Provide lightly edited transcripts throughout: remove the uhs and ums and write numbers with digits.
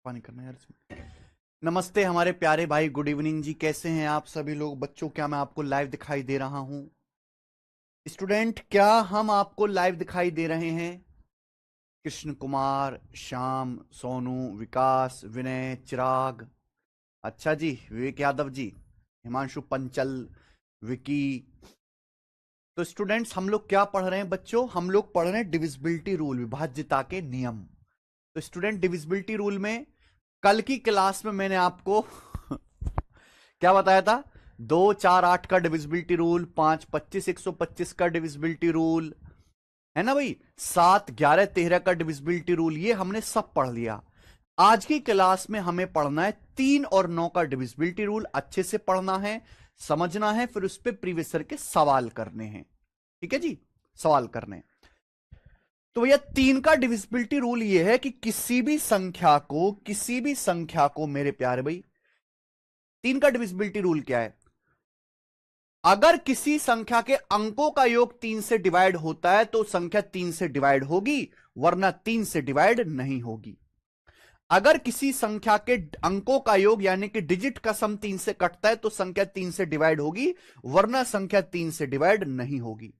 पानी करना है यार इसमें। नमस्ते हमारे प्यारे भाई, गुड इवनिंग जी। कैसे हैं आप सभी लोग? बच्चों, क्या मैं आपको लाइव दिखाई दे रहा हूं? स्टूडेंट, क्या हम आपको लाइव दिखाई दे रहे हैं? कृष्ण कुमार, श्याम, सोनू, विकास, विनय, चिराग। अच्छा जी, विवेक यादव जी, हिमांशु पंचल, विकी। तो स्टूडेंट्स, हम लोग क्या पढ़ रहे हैं बच्चों? हम लोग पढ़ रहे हैं डिविजिबिलिटी रूल, विभाज्यता के नियम। तो स्टूडेंट, डिविजिबिलिटी रूल में कल की क्लास में मैंने आपको क्या बताया था? 2, 4, 8 का डिविजिबिलिटी रूल, 5, 25, 125 का डिविजिबिलिटी रूल, है ना भाई? 7, 11, 13 का डिविजिबिलिटी रूल, ये हमने सब पढ़ लिया। आज की क्लास में हमें पढ़ना है 3 और 9 का डिविजिबिलिटी रूल। अच्छे से पढ़ना है, समझना है, फिर उस पर प्रीवियस ईयर के सवाल करने हैं। ठीक है जी, सवाल करने हैं। तो भैया 3 का डिविजिबिलिटी रूल ये है कि किसी भी संख्या को मेरे प्यारे भाई, 3 का डिविजिबिलिटी रूल क्या है? अगर किसी संख्या के अंकों का योग 3 से डिवाइड होता है तो संख्या 3 से डिवाइड होगी, वरना 3 से डिवाइड नहीं होगी। अगर किसी संख्या के अंकों का योग यानी कि डिजिट का सम 3 से कटता है तो संख्या 3 से डिवाइड होगी, वरना संख्या 3 से डिवाइड नहीं होगी।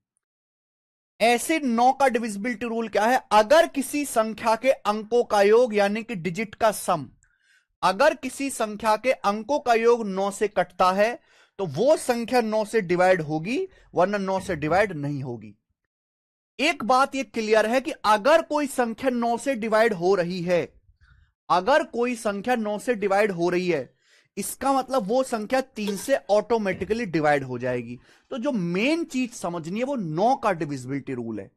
ऐसे 9 का डिविजिबिलिटी रूल क्या है? अगर किसी संख्या के अंकों का योग यानी कि डिजिट का सम, अगर किसी संख्या के अंकों का योग 9 से कटता है तो वो संख्या 9 से डिवाइड होगी, वरना 9 से डिवाइड नहीं होगी। एक बात ये क्लियर है कि अगर कोई संख्या 9 से डिवाइड हो रही है, अगर कोई संख्या 9 से डिवाइड हो रही है, इसका मतलब वो संख्या 3 से ऑटोमेटिकली डिवाइड हो जाएगी। तो जो मेन चीज समझनी है वो 9 का डिविजिबिलिटी रूल है।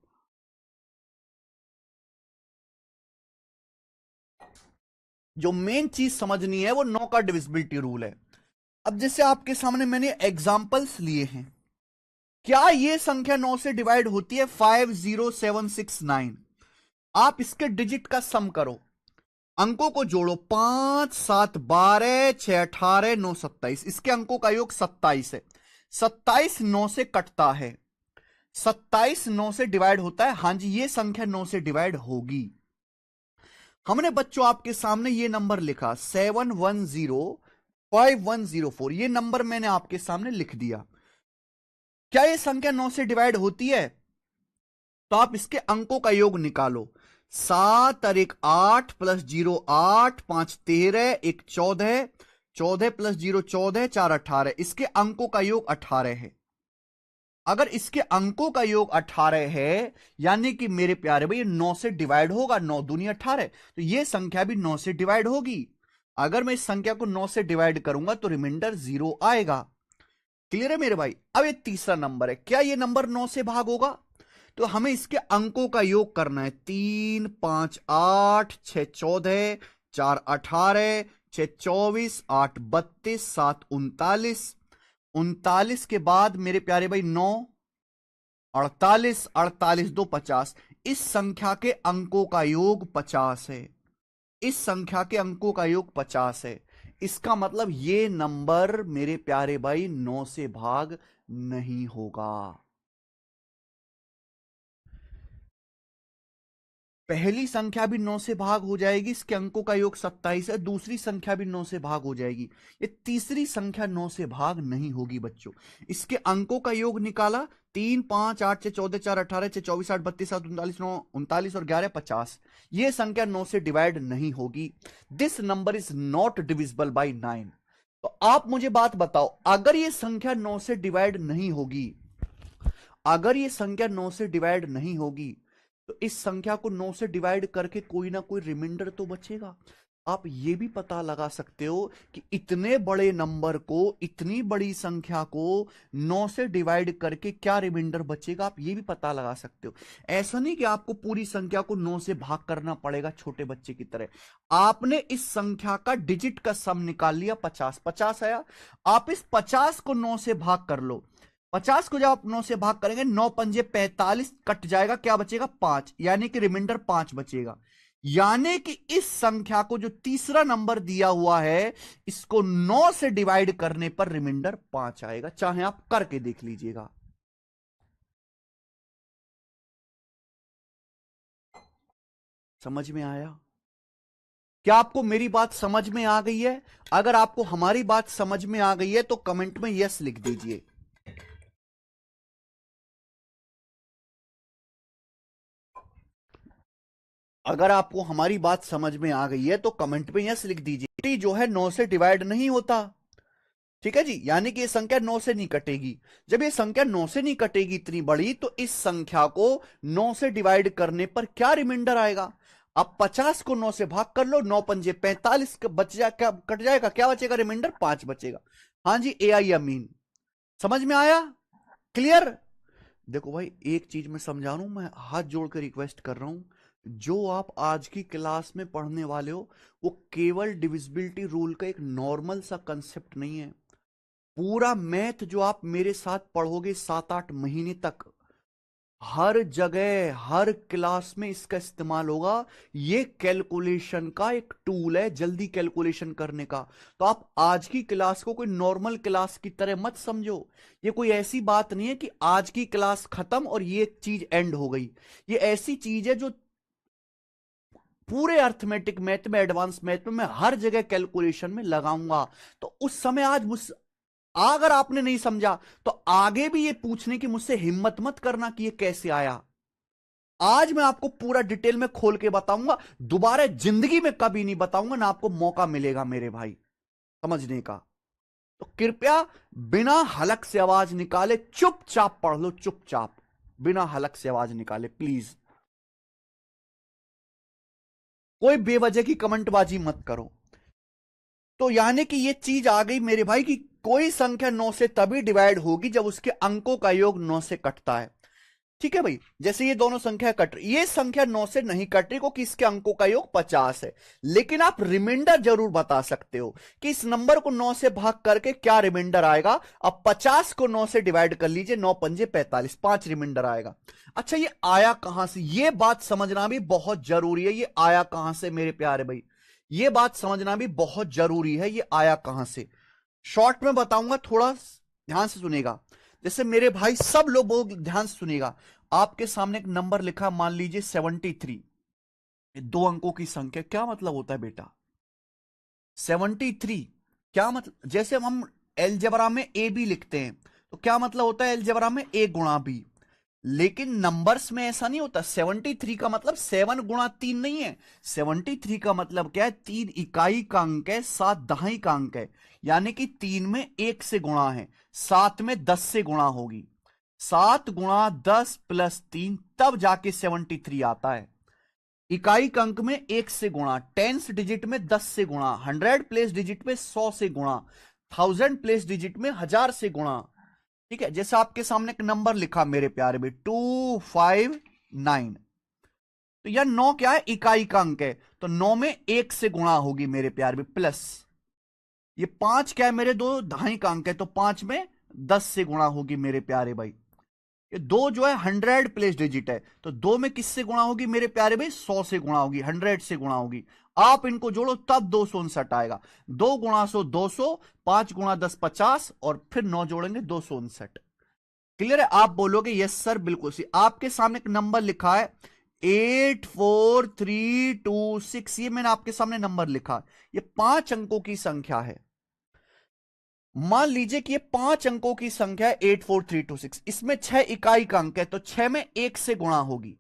जो मेन चीज समझनी है वो 9 का डिविजिबिलिटी रूल है। अब जैसे आपके सामने मैंने एग्जांपल्स लिए हैं, क्या ये संख्या 9 से डिवाइड होती है? 50769। आप इसके डिजिट का सम करो, अंकों को जोड़ो, 5, 7, 12, 6, 18, 9, 27। इसके अंकों का योग 27 है। 27 9 से कटता है, 27 9 से डिवाइड होता है। हां जी, ये संख्या 9 से डिवाइड होगी। हमने बच्चों आपके सामने ये नंबर लिखा 7105104, ये नंबर मैंने आपके सामने लिख दिया। क्या ये संख्या 9 से डिवाइड होती है? तो आप इसके अंकों का योग निकालो। 7 और 1 8 प्लस 0 8, 5 13, 1 14, 14 प्लस 0 14, 4 18। इसके अंकों का योग 18 है। अगर इसके अंकों का योग 18 है, यानी कि मेरे प्यारे भाई 9 से डिवाइड होगा। 9 दूनी 18, तो ये संख्या भी 9 से डिवाइड होगी। अगर मैं इस संख्या को 9 से डिवाइड करूंगा तो रिमाइंडर 0 आएगा। क्लियर है मेरे भाई? अब ये तीसरा नंबर है, क्या ये नंबर 9 से भाग होगा? तो हमें इसके अंकों का योग करना है। 3, 5, 8, 6, 14, 4, 18, 6, 24, 8, 32, 7, 39। 39 के बाद मेरे प्यारे भाई 9, 48, 48, 2, 50। इस संख्या के अंकों का योग 50 है। इस संख्या के अंकों का योग 50 है। इसका मतलब ये नंबर मेरे प्यारे भाई 9 से भाग नहीं होगा। पहली संख्या भी 9 से भाग हो जाएगी, इसके अंकों का योग 27 है। दूसरी संख्या भी 9 से भाग हो जाएगी। ये तीसरी संख्या 9 से भाग नहीं होगी बच्चों। इसके अंकों का योग निकाला, 3, 5, 8, 6, 14, 4, 18, 6, 24, 8, 32, 7, 39, 39 और 11 50। ये संख्या 9 से डिवाइड नहीं होगी। This number is not divisible by 9। तो आप मुझे बात बताओ, अगर ये संख्या 9 से डिवाइड नहीं होगी, अगर ये संख्या 9 से डिवाइड नहीं होगी, तो इस संख्या को 9 से डिवाइड करके कोई ना कोई रिमाइंडर तो बचेगा। आप ये भी पता लगा सकते हो कि इतने बड़े नंबर को, इतनी बड़ी संख्या को 9 से डिवाइड करके क्या रिमाइंडर बचेगा, आप ये भी पता लगा सकते हो। ऐसा नहीं कि आपको पूरी संख्या को 9 से भाग करना पड़ेगा छोटे बच्चे की तरह। आपने इस संख्या का डिजिट का सम निकाल लिया, 50 50 आया। आप इस 50 को 9 से भाग कर लो। 50 को जब आप 9 से भाग करेंगे, 9 पंजे 45, कट जाएगा, क्या बचेगा? 5, यानी कि रिमाइंडर 5 बचेगा। यानी कि इस संख्या को, जो तीसरा नंबर दिया हुआ है, इसको 9 से डिवाइड करने पर रिमाइंडर 5 आएगा। चाहे आप करके देख लीजिएगा। समझ में आया? क्या आपको मेरी बात समझ में आ गई है? अगर आपको हमारी बात समझ में आ गई है तो कमेंट में यस लिख दीजिए। अगर आपको हमारी बात समझ में आ गई है तो कमेंट में यस लिख दीजिए। जो है 9 से डिवाइड नहीं होता, ठीक है जी, यानी कि ये संख्या 9 से नहीं कटेगी। जब ये संख्या 9 से नहीं कटेगी इतनी बड़ी, तो इस संख्या को 9 से डिवाइड करने पर क्या रिमाइंडर आएगा? अब 50 को 9 से भाग कर लो, 9 पंजे 45 बच जा, क्या कट जाएगा, क्या बचेगा रिमाइंडर? 5 बचेगा। हाँ जी, AI अमीन, समझ में आया? क्लियर? देखो भाई, एक चीज मैं समझा रहा हूं, मैं हाथ जोड़ कर रिक्वेस्ट कर रहा हूं, जो आप आज की क्लास में पढ़ने वाले हो वो केवल डिविजिबिलिटी रूल का एक नॉर्मल सा कंसेप्ट नहीं है। पूरा मैथ जो आप मेरे साथ पढ़ोगे 7-8 महीने तक, हर जगह हर क्लास में इसका इस्तेमाल होगा। ये कैलकुलेशन का एक टूल है, जल्दी कैलकुलेशन करने का। तो आप आज की क्लास को कोई नॉर्मल क्लास की तरह मत समझो। ये कोई ऐसी बात नहीं है कि आज की क्लास खत्म और ये चीज एंड हो गई। ये ऐसी चीज है जो पूरे अर्थमेटिक मैथ में, एडवांस मैथ में मैं हर जगह कैलकुलेशन में लगाऊंगा। तो उस समय आज मुझ अगर आपने नहीं समझा तो आगे भी ये पूछने की मुझसे हिम्मत मत करना कि ये कैसे आया। आज मैं आपको पूरा डिटेल में खोल के बताऊंगा, दोबारा जिंदगी में कभी नहीं बताऊंगा, ना आपको मौका मिलेगा मेरे भाई समझने का। तो कृपया बिना हलक से आवाज निकाले चुपचाप पढ़ लो, चुपचाप बिना हलक से आवाज निकाले प्लीज। कोई बेवजह की कमेंटबाजी मत करो। तो यानी कि ये चीज आ गई मेरे भाई कि कोई संख्या 9 से तभी डिवाइड होगी जब उसके अंकों का योग 9 से कटता है। ठीक है भाई, जैसे ये दोनों संख्या कट रही, ये संख्या 9 से नहीं कट रही क्योंकि इसके अंकों का योग 50 है। लेकिन आप रिमाइंडर जरूर बता सकते हो कि इस नंबर को 9 से भाग करके क्या रिमाइंडर आएगा। अब 50 को 9 से डिवाइड कर लीजिए, 9 पंजे 45, 5 रिमाइंडर आएगा। अच्छा, ये आया कहां से, ये बात समझना भी बहुत जरूरी है। ये आया कहां से मेरे प्यारे भाई, ये बात समझना भी बहुत जरूरी है, ये आया कहां से। शॉर्ट में बताऊंगा, थोड़ा ध्यान से सुनेगा। जैसे मेरे भाई सब लोग ध्यान से सुनिएगा। आपके सामने एक नंबर लिखा, मान लीजिए 73, 2 अंकों की संख्या। क्या मतलब होता है बेटा 73? क्या मतलब, जैसे हम एलजेब्रा में ए बी लिखते हैं तो क्या मतलब होता है एलजेब्रा में ए गुणा बी। लेकिन नंबर्स में ऐसा नहीं होता। 73 का मतलब 7 गुणा 3 नहीं है। 73 का मतलब क्या है, 3 इकाई का अंक है, 7 दहाई का अंक है। यानी कि 3 में 1 से गुणा है, 7 में 10 से गुणा होगी। 7 गुणा 10 प्लस 3, तब जाके 73 आता है। इकाई का अंक में 1 से गुणा, टेंस डिजिट में 10 से गुणा, 100 प्लेस डिजिट में 100 से गुणा, 1000 प्लेस डिजिट में 1000 से गुणा। ठीक है, जैसे आपके सामने एक नंबर लिखा मेरे प्यारे में 259, तो यह 9 क्या है, इकाई का अंक है, तो 9 में 1 से गुणा होगी मेरे प्यारे में, प्लस ये 5 क्या है मेरे, 2 दहाई का अंक है, तो 5 में 10 से गुणा होगी मेरे प्यारे भाई। ये 2 जो है 100 प्लेस डिजिट है, तो 2 में किससे गुणा होगी मेरे प्यारे भाई, 100 से गुणा होगी, 100 से गुणा होगी। आप इनको जोड़ो तब 259 आएगा। 2 गुणा 100 200, 5 गुणा 10 50, और फिर 9 जोड़ेंगे 259। क्लियर है? आप बोलोगे यस सर बिल्कुल सी। आपके सामने एक नंबर लिखा है 84326, ये मैंने आपके सामने नंबर लिखा, ये 5 अंकों की संख्या है। मान लीजिए कि ये 5 अंकों की संख्या है 84326, इसमें 6 इकाई का अंक है, तो 6 में 1 से गुणा होगी।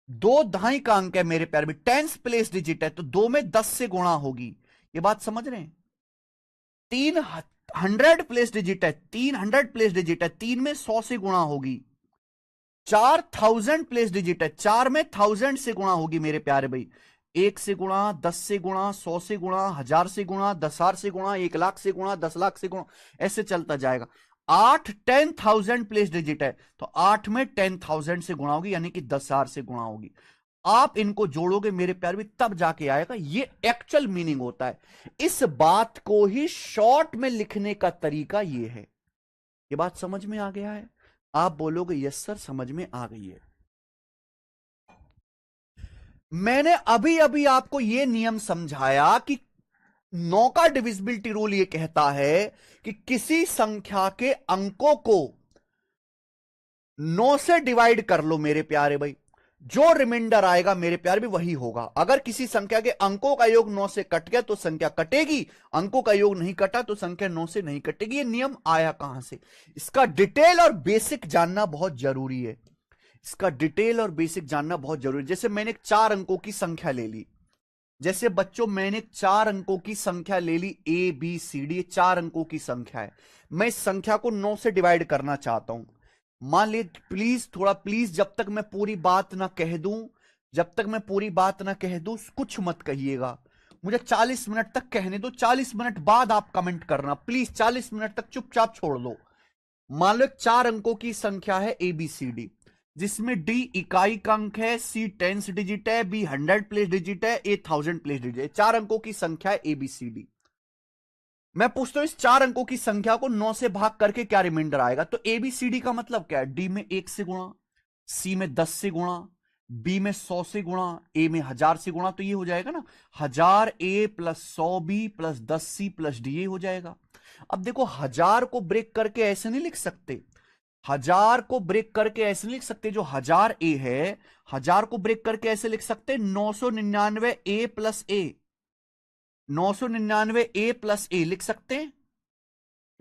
2 दहाई का अंक है मेरे प्यारे में, टेंस प्लेस डिजिट है, तो 2 में 10 से गुणा होगी। ये बात समझ रहे हैं? 3 100 प्लेस डिजिट है, 300 प्लेस डिजिट है, 3 में 100 से गुणा होगी। 4 1000 प्लेस डिजिट है, 4 में 1000 से गुणा होगी मेरे प्यारे भाई। 1 से गुणा, 10 से गुणा, 100 से गुणा, 1000 से गुणा, 10,000 से गुणा, 1 लाख से गुणा, 10 लाख से गुणा, ऐसे चलता जाएगा। 8 10,000 प्लेस डिजिट है, तो 8 में 10,000 से गुणा होगी, यानी कि 10,000 से गुणा होगी। आप इनको जोड़ोगे मेरे प्यारे भी, तब जाके आएगा। ये एक्चुअल मीनिंग होता है। इस बात को ही शॉर्ट में लिखने का तरीका ये है। ये बात समझ में आ गया है? आप बोलोगे यस सर समझ में आ गई है। मैंने अभी अभी आपको यह नियम समझाया कि 9 का डिविजिबिलिटी रूल यह कहता है कि किसी संख्या के अंकों को 9 से डिवाइड कर लो मेरे प्यारे भाई। जो रिमाइंडर आएगा मेरे प्यार भी वही होगा। अगर किसी संख्या के अंकों का योग 9 से कट गया तो संख्या कटेगी, अंकों का योग नहीं कटा तो संख्या 9 से नहीं कटेगी। ये नियम आया कहां से, इसका डिटेल और बेसिक जानना बहुत जरूरी है। इसका डिटेल और बेसिक जानना बहुत जरूरी है। जैसे मैंने 4 अंकों की संख्या ले ली, जैसे बच्चों मैंने 4 अंकों की संख्या ले ली, ए बी सी डी, 4 अंकों की संख्या है। मैं इस संख्या को 9 से डिवाइड करना चाहता हूं। मान ली, प्लीज थोड़ा प्लीज, जब तक मैं पूरी बात ना कह दूं, जब तक मैं पूरी बात ना कह दूं कुछ मत कहिएगा। मुझे 40 मिनट तक कहने दो, 40 मिनट बाद आप कमेंट करना प्लीज। 40 मिनट तक चुपचाप छोड़ दो। मान लो 4 अंकों की संख्या है ए बी सी डी, जिसमें डी इकाई का अंक है, सी 10 डिजिट है, बी 100 प्लेस डिजिट है, ए 1000 प्लेस डिजिट है। 4 अंकों की संख्या है ए बी सी डी। मैं पूछता हूं इस 4 अंकों की संख्या को 9 से भाग करके क्या रिमाइंडर आएगा। तो एबीसीडी का मतलब क्या है, डी में 1 से गुणा, सी में 10 से गुणा, बी में 100 से गुणा, ए में 1000 से गुणा। तो ये हो जाएगा ना 1000 A plus 100 B plus 10 C plus D, ये हो जाएगा। अब देखो 1000 को ब्रेक करके ऐसे नहीं लिख सकते, 1000 को ब्रेक करके ऐसे नहीं लिख सकते। जो 1000 ए है, 1000 को ब्रेक करके ऐसे लिख सकते 999 ए प्लस ए, 999 ए प्लस ए लिख सकते हैं।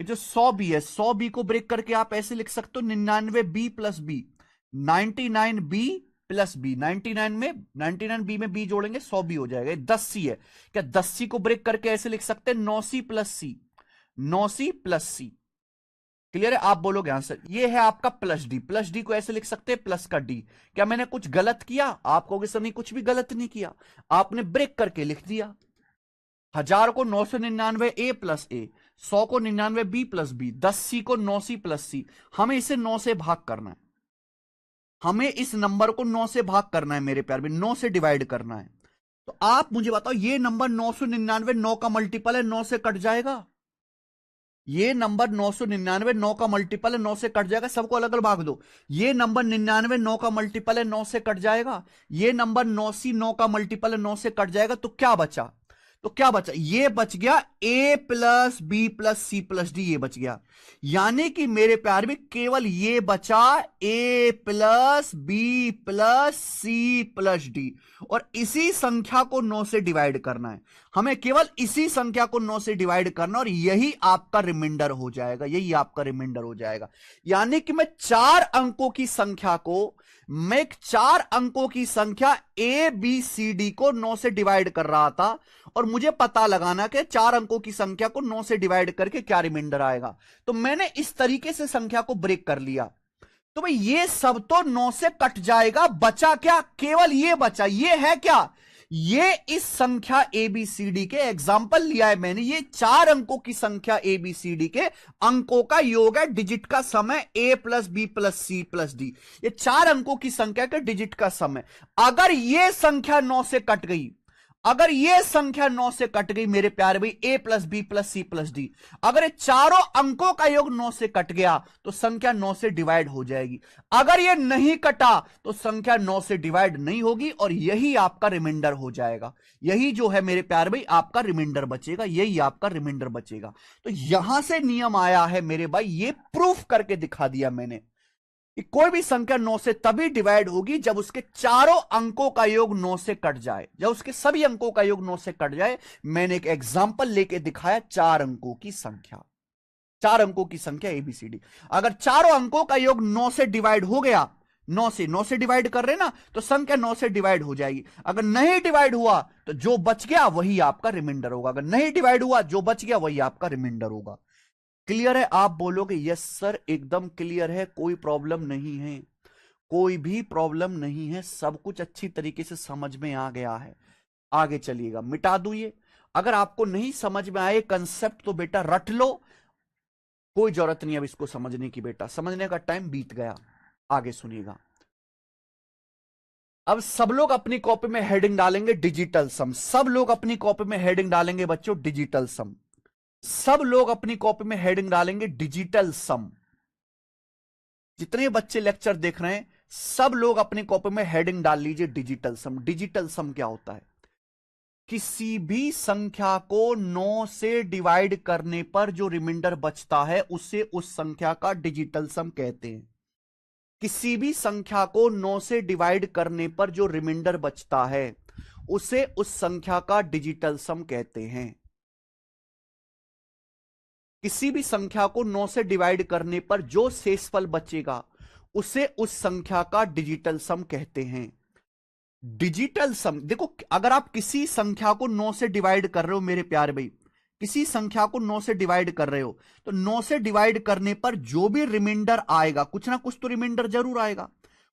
ये जो 100 बी है, 100 बी को ब्रेक करके आप ऐसे लिख सकते हो 99 B plus B, 99 B plus B. 99 में 99 बी में बी जोड़ेंगे 100 बी हो जाएगा। 10 सी है, क्या 10 सी को ब्रेक करके ऐसे लिख सकते हैं 9 सी प्लस सी, 9 सी प्लस सी। क्लियर है, आप बोलोगे आंसर। ये है आपका प्लस डी, प्लस डी को ऐसे लिख सकते हैं प्लस का डी। क्या मैंने कुछ गलत किया? आप कहोगे सर नहीं कुछ भी गलत नहीं किया, आपने ब्रेक करके लिख दिया। 1000 को 999 ए प्लस ए, 100 को 99 बी प्लस बी, 10 सी को 9 सी प्लस सी। हमें इसे 9 से भाग करना है, हमें इस नंबर को 9 से भाग करना है मेरे प्यार में, 9 से डिवाइड करना है। तो आप मुझे बताओ ये नंबर 999 9 का मल्टीपल है, 9 से कट जाएगा। ये नंबर 999 9 का मल्टीपल है, 9 से कट जाएगा। सबको अलग अलग भाग दो। ये नंबर 99 9 का मल्टीपल है, 9 से कट जाएगा। ये नंबर 89 9 का मल्टीपल है, 9 से कट जाएगा। तो क्या बचा? तो क्या बचा? ये बच गया a plus B plus C plus D, ये बच गया। यानी कि मेरे प्यार में केवल ये बचा a plus B plus C plus D, और इसी संख्या को 9 से डिवाइड करना है। हमें केवल इसी संख्या को 9 से डिवाइड करना, और यही आपका रिमाइंडर हो जाएगा, यही आपका रिमाइंडर हो जाएगा। यानी कि मैं 4 अंकों की संख्या को, मैं 4 अंकों की संख्या ए बी सी डी को 9 से डिवाइड कर रहा था, और मुझे पता लगाना कि 4 अंकों की संख्या को 9 से डिवाइड करके क्या रिमाइंडर आएगा। तो मैंने इस तरीके से संख्या को ब्रेक कर लिया। तो भाई ये सब तो 9 से कट जाएगा, बचा क्या? केवल ये बचा। ये है क्या? ये इस संख्या एबीसीडी के एग्जाम्पल लिया है मैंने। ये 4 अंकों की संख्या एबीसीडी के अंकों का योग है, डिजिट का सम है, A plus B plus C plus D. ये 4 अंकों की संख्या के डिजिट का सम है। अगर ये संख्या 9 से कट गई, अगर ये संख्या 9 से कट गई मेरे प्यारे भाई, A plus B plus C plus D, अगर ये चारों अंकों का योग 9 से कट गया तो संख्या 9 से डिवाइड हो जाएगी। अगर ये नहीं कटा तो संख्या 9 से डिवाइड नहीं होगी, और यही आपका रिमाइंडर हो जाएगा। यही जो है मेरे प्यारे भाई आपका रिमाइंडर बचेगा, यही आपका रिमाइंडर बचेगा। तो यहां से नियम आया है मेरे भाई, ये प्रूफ करके दिखा दिया मैंने कि कोई भी संख्या 9 से तभी डिवाइड होगी जब उसके चारों अंकों का योग 9 से कट जाए, जब उसके सभी अंकों का योग 9 से कट जाए। मैंने एक एग्जांपल लेके दिखाया 4 अंकों की संख्या, 4 अंकों की संख्या एबीसीडी। अगर चारों अंकों का योग 9 से डिवाइड हो गया, 9 से डिवाइड कर रहे ना, तो संख्या 9 से डिवाइड हो जाएगी। अगर नहीं डिवाइड हुआ तो जो बच गया वही आपका रिमाइंडर होगा। अगर नहीं डिवाइड हुआ, जो बच गया वही आपका रिमाइंडर होगा। क्लियर है? आप बोलोगे यस सर एकदम क्लियर है, कोई प्रॉब्लम नहीं है, कोई भी प्रॉब्लम नहीं है, सब कुछ अच्छी तरीके से समझ में आ गया है। आगे चलिएगा, मिटा दूं ये। अगर आपको नहीं समझ में आए कंसेप्ट तो बेटा रट लो, कोई जरूरत नहीं अब इसको समझने की, बेटा समझने का टाइम बीत गया। आगे सुनिएगा। अब सब लोग अपनी कॉपी में हेडिंग डालेंगे डिजिटल सम, सब लोग अपनी कॉपी में हेडिंग डालेंगे बच्चों डिजिटल सम, सब लोग अपनी कॉपी में हेडिंग डालेंगे डिजिटल सम। जितने बच्चे लेक्चर देख रहे हैं सब लोग अपनी कॉपी में हेडिंग डाल लीजिए डिजिटल सम। डिजिटल सम क्या होता है? किसी भी संख्या को 9 से डिवाइड करने पर जो रिमाइंडर बचता है उसे उस संख्या का डिजिटल सम कहते हैं। किसी भी संख्या को 9 से डिवाइड करने पर जो रिमाइंडर बचता है उसे उस संख्या का डिजिटल सम कहते हैं। किसी भी संख्या को 9 से डिवाइड करने पर जो शेषफल बचेगा उसे उस संख्या का डिजिटल सम कहते हैं। डिजिटल सम देखो, अगर आप किसी संख्या को 9 से डिवाइड कर रहे हो मेरे प्यारे भाई, किसी संख्या को 9 से डिवाइड कर रहे हो, तो 9 से डिवाइड करने पर जो भी रिमाइंडर आएगा, कुछ ना कुछ तो रिमाइंडर जरूर आएगा,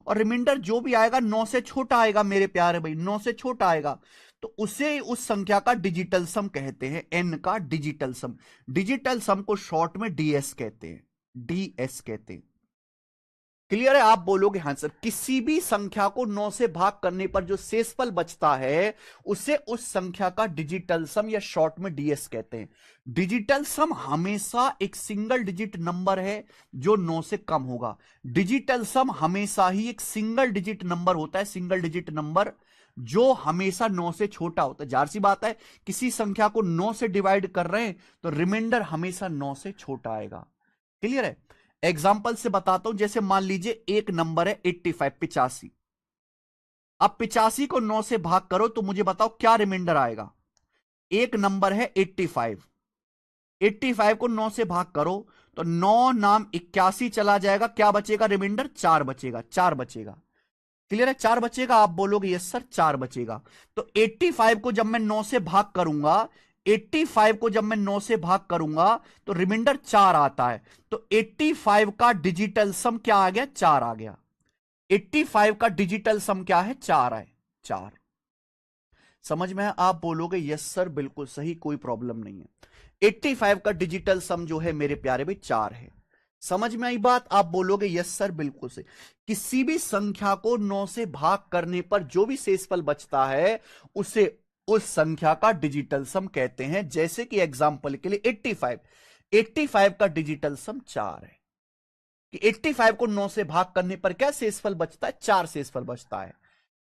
और रिमाइंडर जो भी आएगा 9 से छोटा आएगा मेरे प्यारे भाई, 9 से छोटा आएगा, तो उसे उस संख्या का डिजिटल सम कहते हैं, n का डिजिटल सम। डिजिटल सम को शॉर्ट में डीएस कहते हैं, डीएस कहते हैं। क्लियर है? आप बोलोगे हाँ सर। किसी भी संख्या को 9 से भाग करने पर जो शेषफल बचता है उसे उस संख्या का डिजिटल सम या शॉर्ट में डीएस कहते हैं। डिजिटल सम हमेशा एक सिंगल डिजिट नंबर है जो 9 से कम होगा। डिजिटल सम हमेशा ही एक सिंगल डिजिट नंबर होता है, सिंगल डिजिट नंबर जो हमेशा 9 से छोटा होता है। जाहिर सी बात है, किसी संख्या को 9 से डिवाइड कर रहे हैं तो रिमाइंडर हमेशा 9 से छोटा आएगा। क्लियर है? एग्जाम्पल से बताता हूं, जैसे मान लीजिए एक नंबर है 85, 85। अब 85 को 9 से भाग करो तो मुझे बताओ क्या रिमाइंडर आएगा। एक नंबर है 85, 85 को 9 से भाग करो तो 9 नाम 81 चला जाएगा, क्या बचेगा रिमाइंडर? 4 बचेगा, 4 बचेगा। क्लियर है? 4 बचेगा। आप बोलोगे यस सर 4 बचेगा। तो 85 को जब मैं 9 से भाग करूंगा, 85 को जब मैं 9 से भाग करूंगा तो रिमाइंडर 4 आता है, तो 85 का डिजिटल सम क्या आ गया? 4 आ गया। 85 का डिजिटल सम क्या है? 4 है, 4। समझ में है? आप बोलोगे यस सर बिल्कुल सही, कोई प्रॉब्लम नहीं है। 85 का डिजिटल सम जो है मेरे प्यारे भाई 4 है। समझ में आई बात? आप बोलोगे यस सर बिल्कुल सही। किसी भी संख्या को 9 से भाग करने पर जो भी शेषफल बचता है उसे उस संख्या का डिजिटल सम कहते हैं। जैसे कि एग्जांपल के लिए 85, 85 का डिजिटल सम 4 है कि 85 को 9 से भाग करने पर क्या शेषफल बचता है? 4 शेषफल बचता है।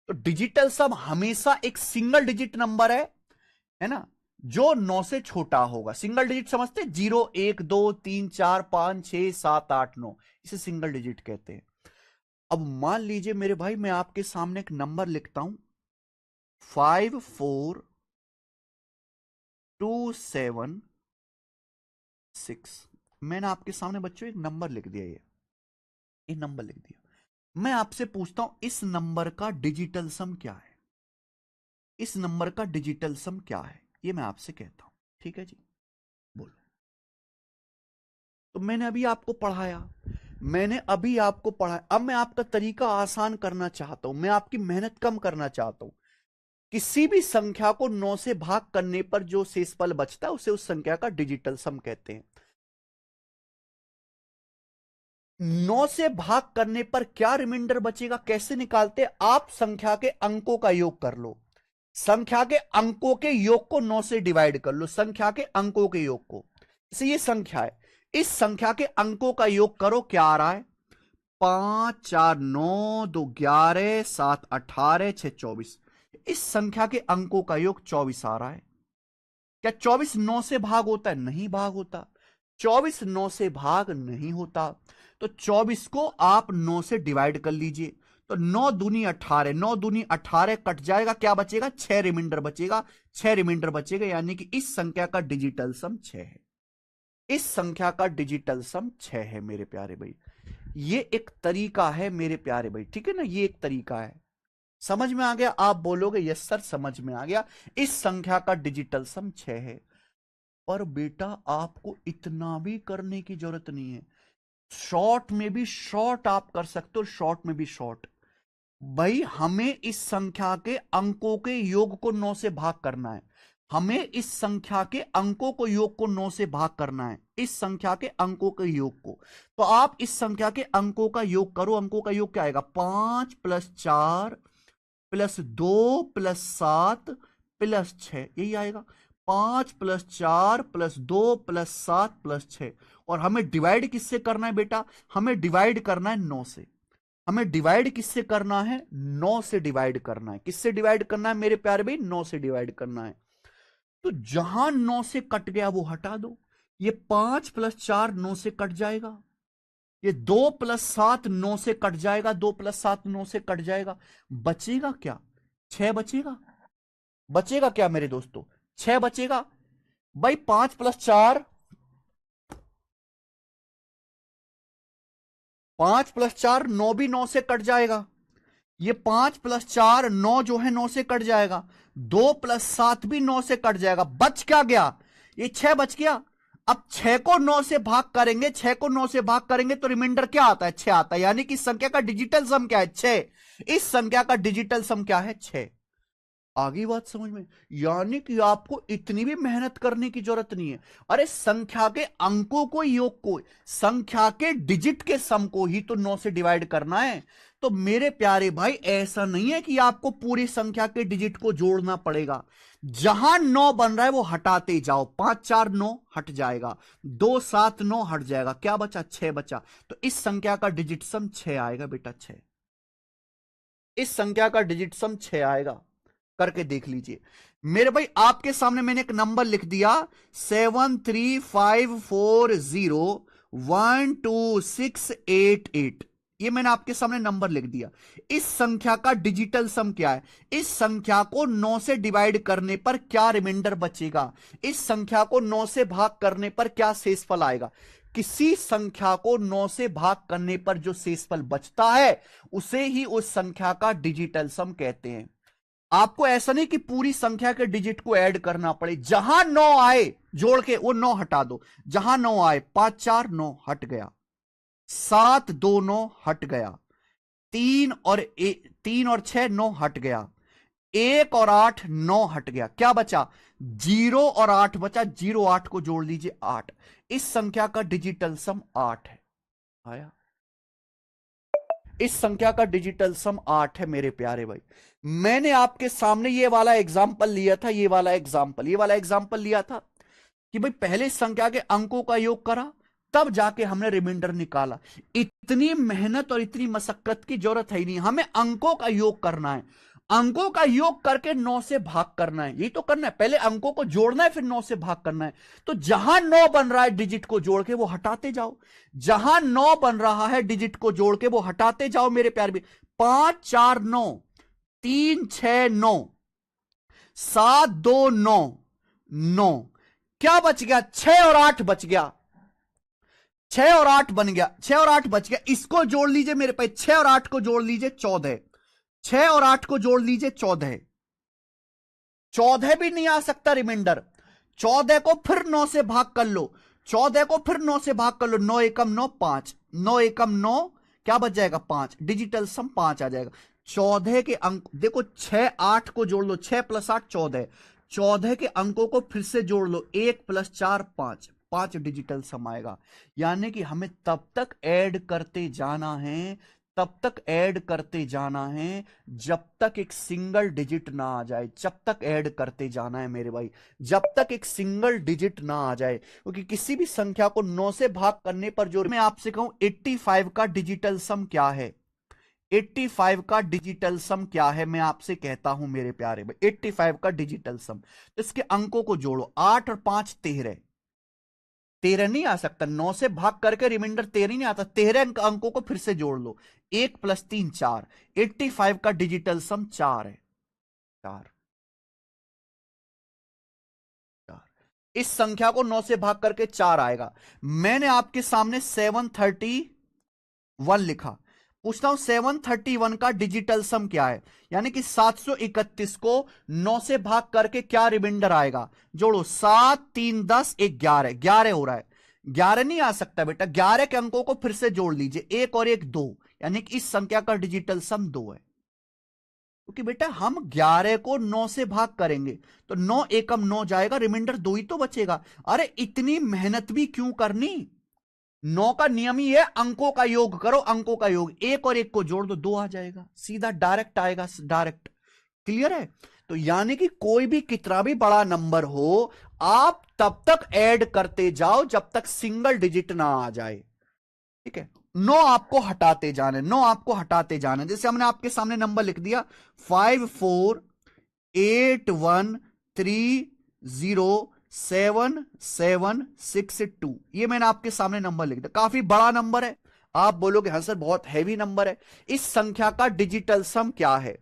तो डिजिटल सम हमेशा एक सिंगल डिजिट नंबर है ना, जो 9 से छोटा होगा। सिंगल डिजिट समझते? 0, 1, 2, 3, 4, 5, 6, 7, 8, 9, इसे सिंगल डिजिट कहते हैं। अब मान लीजिए मेरे भाई मैं आपके सामने एक नंबर लिखता हूं 5, 4, 2, 7, 6। मैंने आपके सामने बच्चों एक नंबर लिख दिया, ये नंबर लिख दिया। मैं आपसे पूछता हूं इस नंबर का डिजिटल सम क्या है? इस नंबर का डिजिटल सम क्या है? ये मैं आपसे कहता हूं, ठीक है जी? बोलो। तो मैंने अभी आपको पढ़ाया, अब मैं आपका तरीका आसान करना चाहता हूं, मैं आपकी मेहनत कम करना चाहता हूं। किसी भी संख्या को 9 से भाग करने पर जो शेषफल बचता है उसे उस संख्या का डिजिटल सम कहते हैं। 9 से भाग करने पर क्या रिमाइंडर बचेगा, कैसे निकालते? आप संख्या के अंकों का योग कर लो, संख्या के अंकों के योग को 9 से डिवाइड कर लो, संख्या के अंकों के योग को। जैसे ये संख्या है, इस संख्या के अंकों का योग करो, क्या आ रहा है? 5, 4, 9, 2, 11, 7, 18, 6, 24। इस संख्या के अंकों का योग 24 आ रहा है। क्या 24 9 से भाग होता है? नहीं भाग होता। 24 9 से भाग नहीं होता, तो 24 को आप 9 से डिवाइड कर लीजिए, तो 9 दूनी 18, 9 दूनी 18 कट जाएगा, क्या बचेगा? 6 रिमाइंडर बचेगा, 6 रिमाइंडर बचेगा, यानी कि इस संख्या का डिजिटल सम 6 है। इस संख्या का डिजिटल सम 6 है मेरे प्यारे भाई। ये एक तरीका है मेरे प्यारे भाई, ठीक है ना? ये एक तरीका है। समझ में आ गया? आप बोलोगे यस सर समझ में आ गया। इस संख्या का डिजिटल सम 6 है। पर बेटा आपको इतना भी करने की जरूरत नहीं है, शॉर्ट में भी शॉर्ट आप कर सकते हो, शॉर्ट में भी शॉर्ट। भाई हमें इस संख्या के अंकों के योग को 9 से भाग करना है, हमें इस संख्या के अंकों को योग को 9 से भाग करना है, इस संख्या के अंकों के योग को। तो आप इस संख्या के अंकों का योग करो, अंकों का योग क्या आएगा? 5 + 4 + 2 + 7 + 6, यही आएगा। 5 + 4 + 2 + 7 + 6। और हमें डिवाइड किससे करना है बेटा? हमें डिवाइड करना है 9 से। हमें डिवाइड किससे करना है? 9 से डिवाइड करना है। किससे डिवाइड करना है मेरे प्यारे भाई? 9 से डिवाइड करना है। तो जहां 9 से कट गया वो हटा दो, ये 5 + 4 9 से कट जाएगा, ये 2+7 9 से कट जाएगा, 2+7 9 से कट जाएगा, बचेगा क्या? 6 बचेगा। बचेगा क्या मेरे दोस्तों? 6 बचेगा भाई। 5+4, 5+4 9 भी 9 से कट जाएगा। ये 5+4 9 जो है 9 से कट जाएगा। 2+7 भी 9 से कट जाएगा। बच क्या गया? ये 6 बच गया। अब 6 को 9 से भाग करेंगे, 6 को 9 से भाग करेंगे तो रिमाइंडर क्या आता है? 6 आता है। यानी कि संख्या का डिजिटल सम क्या है? 6। इस संख्या का डिजिटल सम क्या है? 6। आगे बात समझ में? यानी कि आपको इतनी भी मेहनत करने की जरूरत नहीं है। अरे संख्या के अंकों को, योग को, संख्या के डिजिट के सम को ही तो 9 से डिवाइड करना है। तो मेरे प्यारे भाई ऐसा नहीं है कि आपको पूरी संख्या के डिजिट को जोड़ना पड़ेगा। जहां 9 बन रहा है वो हटाते जाओ। 5 4 9 हट जाएगा, 2 7 9 हट जाएगा, क्या बचा? 6 बचा। तो इस संख्या का डिजिट सम 6 आएगा बेटा, 6। इस संख्या का डिजिट सम 6 आएगा। करके देख लीजिए मेरे भाई। आपके सामने मैंने एक नंबर लिख दिया, 73540126888। ये मैंने आपके सामने नंबर लिख दिया। इस संख्या का डिजिटल सम क्या है? इस संख्या को 9 से डिवाइड करने पर क्या रिमाइंडर बचेगा? इस संख्या को 9 से भाग करने पर क्या शेषफल आएगा? किसी संख्या को 9 से भाग करने पर जो शेषफल बचता है उसे ही उस संख्या का डिजिटल सम कहते हैं। आपको ऐसा नहीं कि पूरी संख्या के डिजिट को ऐड करना पड़े। जहां 9 आए जोड़ के वो 9 हटा दो। जहां 9 आए, 5 4 9 हट गया, 7 2 9 हट गया, 3 और 6 9 हट गया, 1 और 8 9 हट गया, क्या बचा? 0 और 8 बचा। 0 8 को जोड़ लीजिए, 8। इस संख्या का डिजिटल सम 8 है। आया? इस संख्या का डिजिटल सम 8 है मेरे प्यारे भाई। मैंने आपके सामने ये वाला एग्जाम्पल लिया था, ये वाला एग्जाम्पल लिया था कि भाई पहले संख्या के अंकों का योग करा, तब जाके हमने रिमाइंडर निकाला। इतनी मेहनत और इतनी मशक्कत की जरूरत है ही नहीं। हमें अंकों का योग करना है, अंकों का योग करके 9 से भाग करना है। यही तो करना है, पहले अंकों को जोड़ना है, फिर 9 से भाग करना है। तो जहां 9 बन रहा है डिजिट को जोड़ के वो हटाते जाओ। जहां 9 बन रहा है डिजिट को जोड़ के वो हटाते जाओ मेरे प्यारे भी। 5 4 9, 3 6 9, 7 2 9 9, क्या बच गया? 6 और 8 बच गया। 6 और 8 बन गया, 6 और 8 बच गया। इसको जोड़ लीजिए मेरे पास, 6 और 8 को जोड़ लीजिए 14। 6 और 8 को जोड़ लीजिए 14। 14 भी नहीं आ सकता रिमाइंडर। 14 को फिर 9 से भाग कर लो, 14 को फिर 9 से भाग कर लो। 9 एकम 9 5, 9 एकम 9, क्या बच जाएगा? 5। डिजिटल सम 5 आ जाएगा। 14 के अंक देखो, 6 8 को जोड़ लो, 6 + 8 14। 14 के अंकों को फिर से जोड़ लो, 1 + 4 5, 5 डिजिटल सम आएगा। यानी कि हमें तब तक ऐड करते जाना है, तब तक ऐड करते जाना है जब तक एक सिंगल डिजिट ना आ जाए। जब तक ऐड करते जाना है मेरे भाई, जब तक एक सिंगल डिजिट ना आ जाए। क्योंकि किसी भी संख्या को 9 से भाग करने पर जो मैं आपसे कहूं 85 का डिजिटल सम क्या है, 85 का डिजिटल सम क्या है, मैं आपसे कहता हूं मेरे प्यारे भाई। 85 का डिजिटल सम, तो इसके अंकों को जोड़ो। 8 और 5 13, 13 नहीं आ सकता। 9 से भाग करके रिमाइंडर 13 नहीं आता। 13 अंकों को फिर से जोड़ लो, 1 + 3 4। 85 का डिजिटल सम 4 है। 4 4। इस संख्या को 9 से भाग करके 4 आएगा। मैंने आपके सामने 731 लिखा। पूछता हूं 731 का डिजिटल सम क्या है? यानी कि 731 को 9 से भाग करके क्या रिमाइंडर आएगा? जोड़ो, 7 3 10 1 11, 11 हो रहा है। 11 नहीं आ सकता बेटा। 11 के अंकों को फिर से जोड़ लीजिए, 1 और 1 2, यानी कि इस संख्या का डिजिटल सम 2 है। क्योंकि बेटा हम 11 को 9 से भाग करेंगे तो 9 एकम 9 जाएगा, रिमाइंडर 2 ही तो बचेगा। अरे इतनी मेहनत भी क्यों करनी? 9 का नियम ही है, अंकों का योग करो, अंकों का योग। 1 और 1 को जोड़ दो, 2 आ जाएगा, सीधा डायरेक्ट आएगा, डायरेक्ट। क्लियर है? तो यानी कि कोई भी कितना भी बड़ा नंबर हो, आप तब तक ऐड करते जाओ जब तक सिंगल डिजिट ना आ जाए। ठीक है? 9 आपको हटाते जाने, 9 आपको हटाते जाने। जैसे हमने आपके सामने नंबर लिख दिया 5481307762, ये मैंने आपके सामने नंबर लिख दिया। काफी बड़ा नंबर है, आप बोलोगे हाँ सर बहुत हैवी नंबर है, इस संख्या का डिजिटल सम क्या है?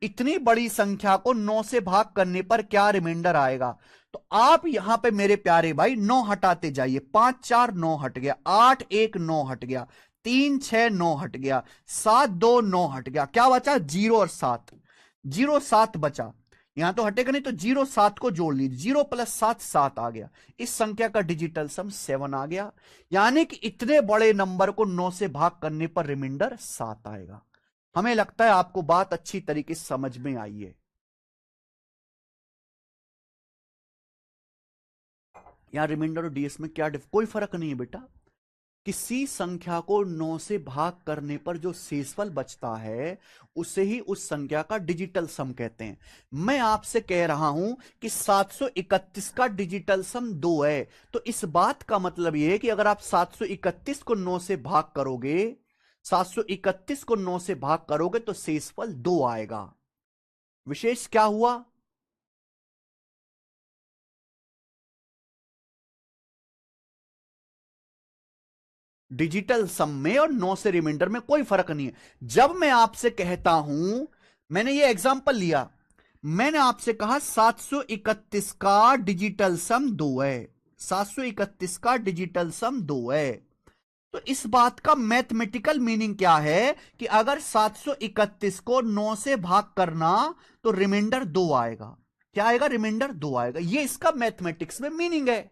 इतनी बड़ी संख्या को 9 से भाग करने पर क्या रिमाइंडर आएगा? तो आप यहां पे मेरे प्यारे भाई 9 हटाते जाइए। 5 4 9 हट गया, 8 1 9 हट गया, 3 6 9 हट गया, 7 2 9 हट गया, क्या बचा? 0 और 7, 0 7 बचा। यहां तो हटेगा नहीं, तो 0 7 को जोड़ लीजिए, 0 प्लस 7 7 आ गया। इस संख्या का डिजिटल सम 7 आ गया। यानी कि इतने बड़े नंबर को 9 से भाग करने पर रिमाइंडर 7 आएगा। हमें लगता है आपको बात अच्छी तरीके से समझ में आई है। यहां रिमाइंडर और डीएस में क्या कोई फर्क नहीं है बेटा। किसी संख्या को 9 से भाग करने पर जो शेषफल बचता है उसे ही उस संख्या का डिजिटल सम कहते हैं। मैं आपसे कह रहा हूं कि 731 का डिजिटल सम 2 है, तो इस बात का मतलब यह है कि अगर आप 731 को 9 से भाग करोगे, 731 को 9 से भाग करोगे तो शेषफल 2 आएगा। विशेष क्या हुआ? डिजिटल सम में और 9 से रिमाइंडर में कोई फर्क नहीं है। जब मैं आपसे कहता हूं, मैंने ये एग्जांपल लिया, मैंने आपसे कहा 731 का डिजिटल सम 2 है, 731 का डिजिटल सम 2 है, तो इस बात का मैथमेटिकल मीनिंग क्या है कि अगर 731 को 9 से भाग करना तो रिमाइंडर 2 आएगा। क्या आएगा? रिमाइंडर 2 आएगा। ये इसका मैथमेटिक्स में मीनिंग है।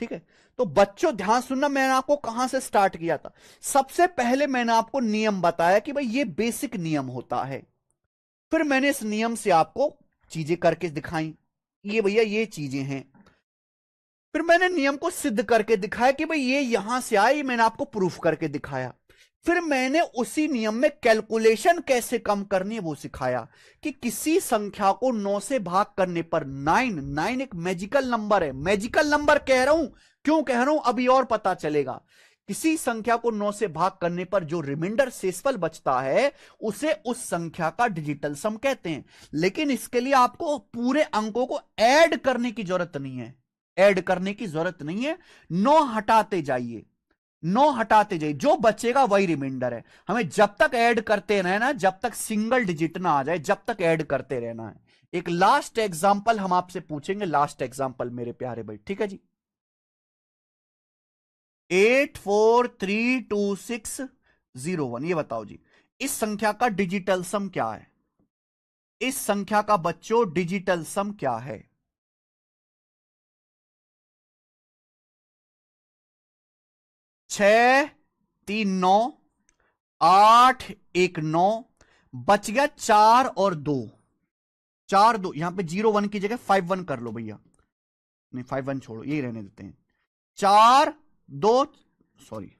ठीक है, तो बच्चों ध्यान सुनना, मैंने आपको कहां से स्टार्ट किया था। सबसे पहले मैंने आपको नियम बताया कि भाई ये बेसिक नियम होता है, फिर मैंने इस नियम से आपको चीजें करके दिखाई, ये भैया ये चीजें हैं, फिर मैंने नियम को सिद्ध करके दिखाया कि भाई ये यहां से आए, ये मैंने आपको प्रूफ करके दिखाया। फिर मैंने उसी नियम में कैलकुलेशन कैसे कम करनी है वो सिखाया कि किसी संख्या को 9 से भाग करने पर 9 एक मैजिकल नंबर है। मैजिकल नंबर कह रहा हूं, क्यों कह रहा हूं अभी और पता चलेगा। किसी संख्या को 9 से भाग करने पर जो रिमाइंडर शेषफल बचता है उसे उस संख्या का डिजिटल सम कहते हैं। लेकिन इसके लिए आपको पूरे अंकों को ऐड करने की जरूरत नहीं है, ऐड करने की जरूरत नहीं है। 9 हटाते जाइए, 9 हटाते जाइए, जो बचेगा वही रिमाइंडर है। हमें जब तक ऐड करते रहना, जब तक सिंगल डिजिट ना आ जाए, जब तक ऐड करते रहना है। एक लास्ट एग्जांपल हम आपसे पूछेंगे, लास्ट एग्जांपल मेरे प्यारे भाई, ठीक है जी। 843261, ये बताओ जी, इस संख्या का डिजिटल सम क्या है? इस संख्या का बच्चों डिजिटल सम क्या है? 6 3 9, 8 1 9, बच गया 4 और 2, 4 2, यहां पे 0 1 की जगह 5 1 कर लो भैया, नहीं 5 1 छोड़ो, यही रहने देते हैं। 4 2, सॉरी,